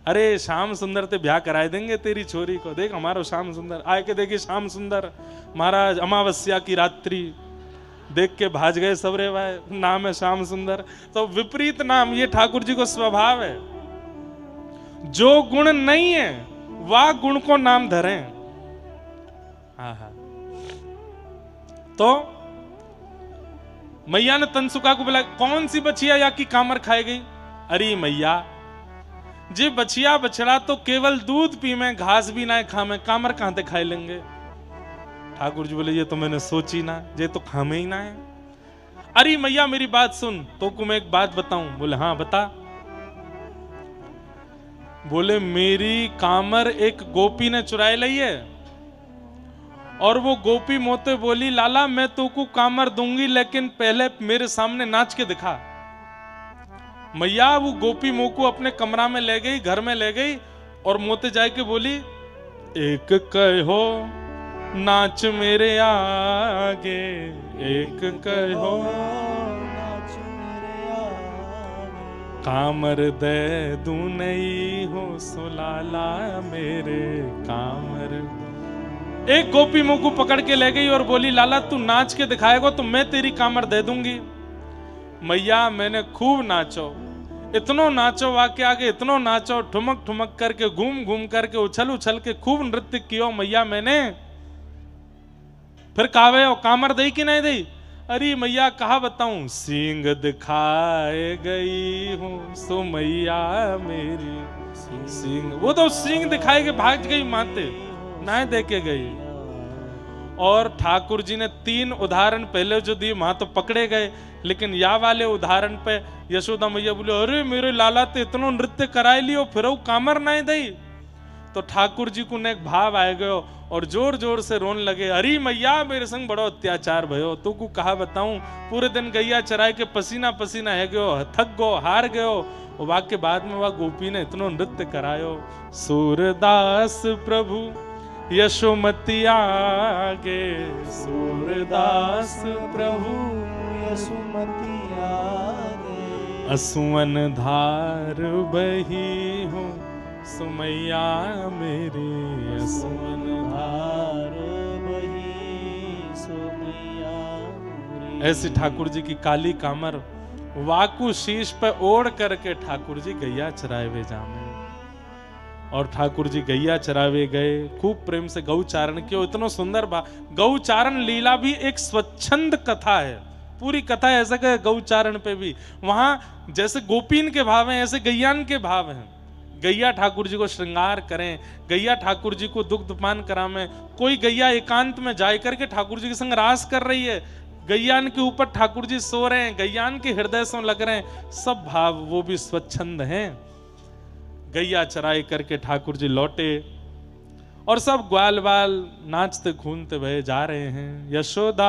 अरे श्याम सुंदर ते ब्याह कराए देंगे तेरी छोरी को, देख हमारो श्याम सुंदर आए के देखिए श्याम सुंदर महाराज। अमावस्या की रात्रि देख के भाज गए सबरे भाई, नाम है श्याम सुंदर। तो विपरीत नाम, ये ठाकुर जी को स्वभाव है, जो गुण नहीं है वह गुण को नाम धरें। तो मैया ने तनसुखा को बोला कौन सी बछिया या की कामर खाए गई। अरे मैया जे बछिया बछड़ा तो केवल दूध पी में, घास भी ना खा में, कामर कहां ते खाए लेंगे। ठाकुर जी बोले ये तो मैंने सोची ना, ये तो खामे ही ना है। अरे मैया मेरी बात सुन, तो को मैं एक बात बताऊं। बोले हाँ बता। बोले मेरी कामर एक गोपी ने चुराए ली है, और वो गोपी मोते बोली लाला मैं तो को कामर दूंगी, लेकिन पहले मेरे सामने नाच के दिखा। मैया वो गोपी मोको अपने कमरा में ले गई, घर में ले गई, और मोते जाए के बोली, एक कहो नाच मेरे आगे, एक कहो नाच मेरे आगे। कामर दे दूं नहीं हो सुलाला मेरे कामर। एक गोपी मुंह को पकड़ के ले गई और बोली, लाला तू नाच के दिखाएगा तो मैं तेरी कामर दे दूंगी। मैया मैंने खूब नाचो, इतनो नाचो वाके आगे, इतनो नाचो, ठुमक ठुमक करके, घूम घूम करके, उछल उछल के खूब नृत्य कियो मैया मैंने। फिर कावे हो कामर दई कि नहीं दई? अरे मैया कहा बताऊं, सींग दिखाए गई हूं सो मैया मेरी सींग। वो तो सींग दिखाए के भाग गई माते, ना दे के गई। और ठाकुर जी ने 3 उदाहरण पहले जो दिए वहां तो पकड़े गए, लेकिन या वाले उदाहरण पे यशोदा मैया बोले, अरे मेरे लाला ते इतनो नृत्य कराए लियो फिर वो कामर ना दई। तो ठाकुर जी को एक भाव आए गयो और जोर जोर से रोन लगे, अरे मैया मेरे संग बड़ो अत्याचार भयो, तू को कहा बताऊं, पूरे दिन गैया चराए के पसीना पसीना है गयो, थक गो हार गयो। और वाक्य बाद में वह गोपी ने इतनो नृत्य करायो। सूरदास प्रभु यशोमती आगे, सूरदास प्रभु यशोमती आगे। असुवन धार बही हो सुमैया मेरी, असुवन धार बही सुमैया मेरी। ऐसी ठाकुर जी की काली कामर वाकू शीश पे ओढ़ करके ठाकुर जी गैया चरावे जामे। और ठाकुर जी गैया चरावे गए, खूब प्रेम से गौचारण किया। इतना सुंदर गौचारण लीला भी एक स्वच्छंद कथा है, पूरी कथा ऐसा कि गौचारण पे भी वहां जैसे गोपीन के भाव हैं ऐसे गैयान के भाव हैं। गैया ठाकुर जी को श्रृंगार करें, गैया ठाकुर जी को दुग्धपान करावें। कोई गैया एकांत में जाए करके ठाकुर जी के संग रास कर रही है, गैयान के ऊपर ठाकुर जी सो रहे हैं, गैयान के हृदय से लग रहे हैं, सब भाव वो भी स्वच्छंद हैं। गैया चराई करके ठाकुर जी लौटे और सब ग्वाल बाल नाचते घूमते भये जा रहे हैं। यशोदा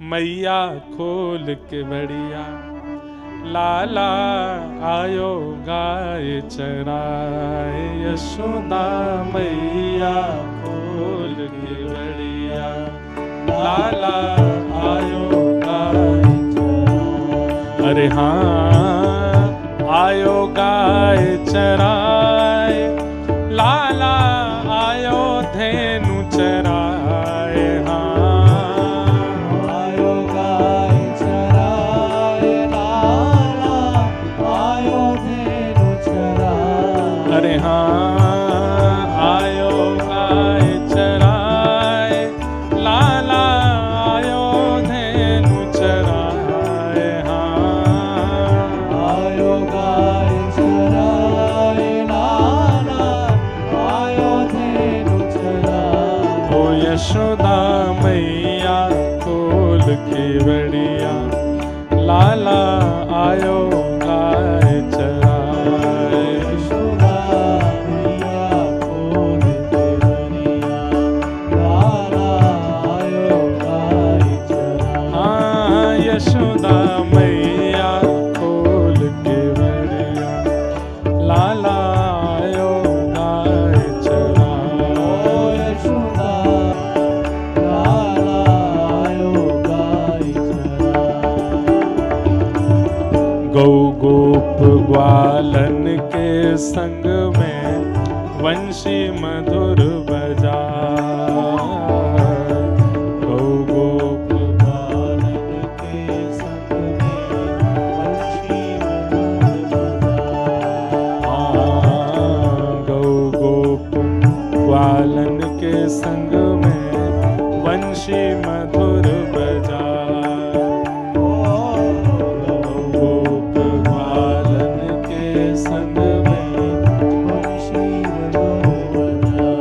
मैया खोल के बढ़िया, लाला आयो गाय चराए। यशोदा मैया खोल के बढ़िया, लाला आयो गाय चराए। अरे हाँ आयो गाय चराए, लाला आयो धेनु चराए। हाँ आयो गाय चराए, लाला आयो धेनु चराए। अरे हाँ आयो गाय चराए, लाला आयो धेनु चराए। हाँ आयो गाय चराए, लाला आयो धेनु चराए। ओ यशोदा मैया खोल के बढ़िया, लाला आयो गाय चराए। यशोदा मैया खोल के बढ़िया, लाला आयो गाय चराए। हाँ यशोदा मैया खोल के बढ़िया, लाला आयो गाय चराए। यशोदा लाला आयो गाय चराए। गौ गोप ग्वालन के संग में वंशी मधुर बजा। गौ गोप बालन के संग में वंशी मधुर बजा। गौ गोप ग्वालन के संग में वंशी मधुर बजा। गौ गोप ग्वालन के संग में वंशी मधुर बजा।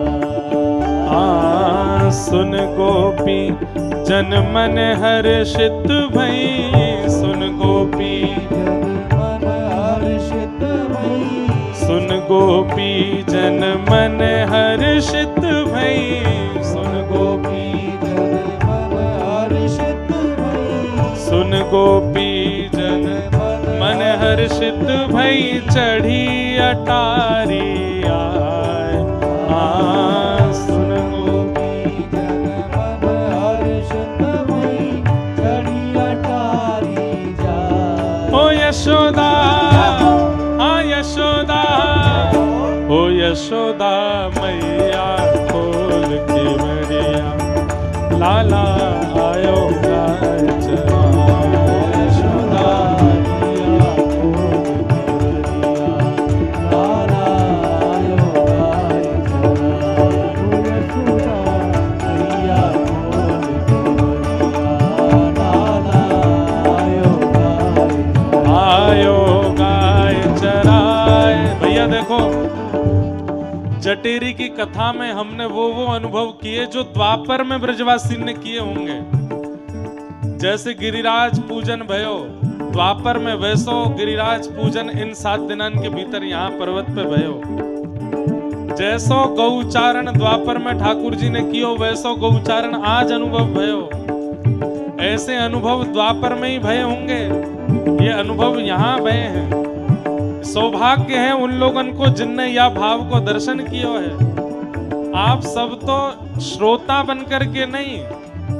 सुन गोपी जन मन हर्षित भई, सुन गोपी मन हर्षित भई। सुन गोपी जन मन हर्षित भई, सुन गोपी मन हर्षित भई। सुन गोपी जन मन हर्षित भई। चढ़ी अटारी यशोदा, हाँ यशोदा, ओ यशोदा मैया खोल के बड़िया, लाला आयो गाय चरा। यशोदा मैया खोल के बड़िया, लाला आयो गाय चरा। यशोदा मैया खोल के बड़िया, लाला आयो गाय चराए। भैया देखो, जटेरी की कथा में हमने वो अनुभव किए जो द्वापर में ब्रजवासी ने किए होंगे। जैसे गिरिराज पूजन भयो द्वापर में, वैसो गिरिराज पूजन इन 7 दिनन के भीतर यहाँ पर्वत पे भयो। जैसो गौचारण द्वापर में ठाकुर जी ने कियो, वैसो गौचारण आज अनुभव भयो। ऐसे अनुभव द्वापर में ही भय होंगे, ये अनुभव यहाँ भय हैं। सौभाग्य है उन लोगों को जिनने या भाव को दर्शन किया है। आप सब तो श्रोता बनकर के नहीं,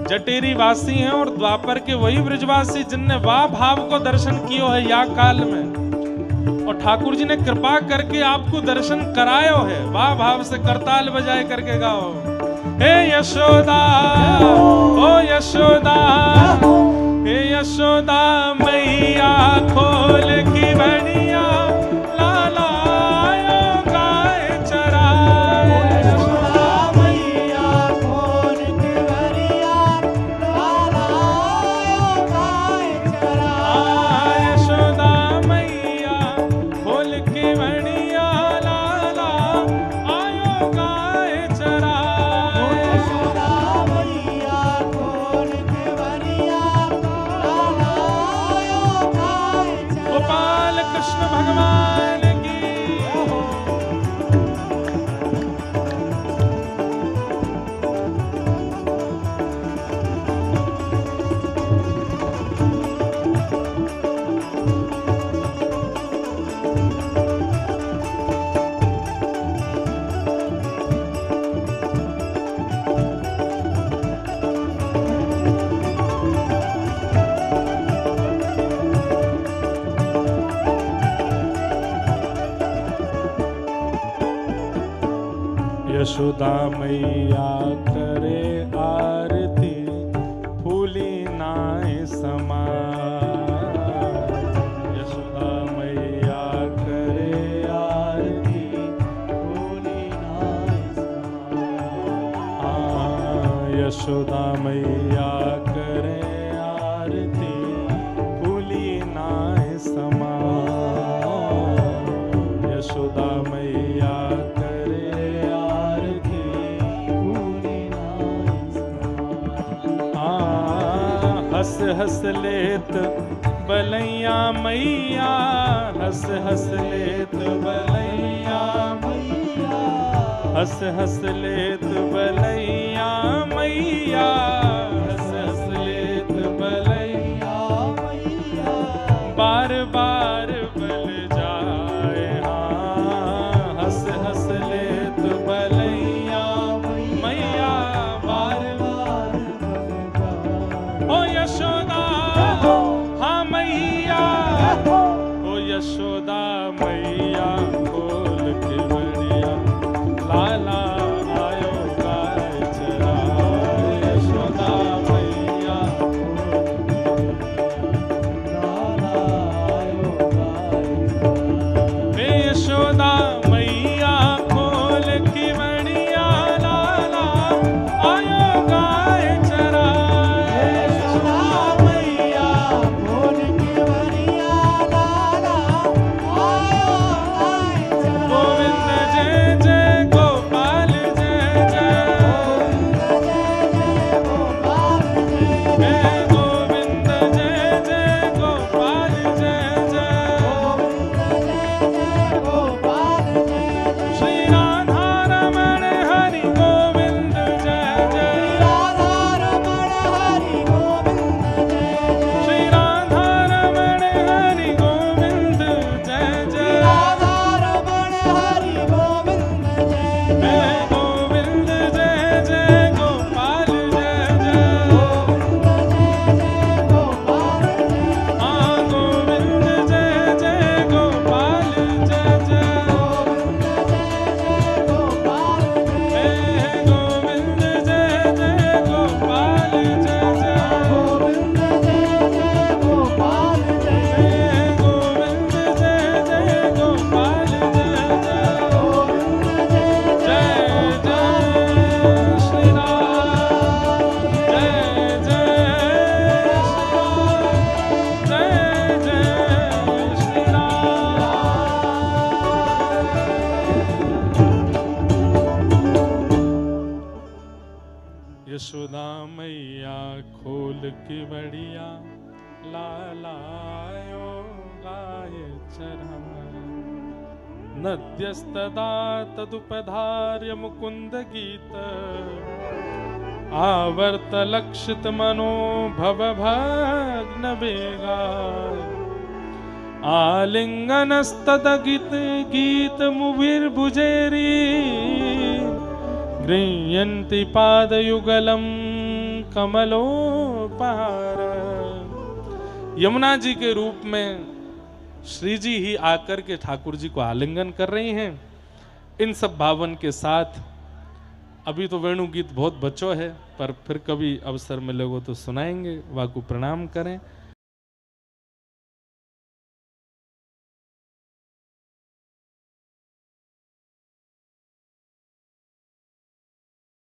जटेरी वासी हैं और द्वापर के वही ब्रजवासी जिनने वाह भाव को दर्शन किया है या काल में। और ठाकुर जी ने कृपा करके आपको दर्शन करायो है। वाह भाव से करताल बजाए करके गाओ, हे यशोदा, ओ यशोदा, हे यशोदा मैया खोल की बड़िया, लाला आयो गाय चराए। यशोदा मैया खोल के बड़िया, लाला आयो गाय चराए। यशोदा मैया खोल के बड़िया, लाला आयो गाय चराए। यशोदा मैया खोल के बड़िया, लाला आयो गाय चराए। गोपाल कृष्ण भगवान की। यशोदा मैया करे आरती, फूली नाय समाए। यशोदा मैया करे आरती, फूली नाय समाए। यशोदा मैया करे आरती, फूली नाय समाए। यशोदा मैया हंस हंस लेत बलैया मैया, हंस हंस लेत बलैया मैया, हंस हंस लेत बलैया मैया, हंस हंस लेत बलैया मैया, बार बार बल जाए। हाँ हंस हंस लेत बलैया मैया, बार बार ओ यशोदा, हाँ मैया, ओ यशोदा मैया खोल के बड़िया, लाला आयो गाय चराए। यशोदा मैया लाला आयो गाय चराए। यशोदा मैया खोल के बड़िया, लाला आयो गाय चराए। मैया खोल के बड़िया, लाला आयो यशोदा मैया खोल के बढ़िया लालायो गाय चरण नद्यस्तदा तदुपधार्य मुकुंद गीत आवर्त लक्षित मनोभव भग्न वेगा आलिंगनस्तदगित गीत मुभिर्भुजेरी गृह्यन्ति पादयुगलम कमलोपहार। यमुना जी के रूप में श्री जी ही आकर के ठाकुर जी को आलिंगन कर रही हैं। इन सब भावन के साथ अभी तो वेणु गीत बहुत बच्चों है, पर फिर कभी अवसर मिलेगा तो सुनाएंगे। वाकु प्रणाम करें।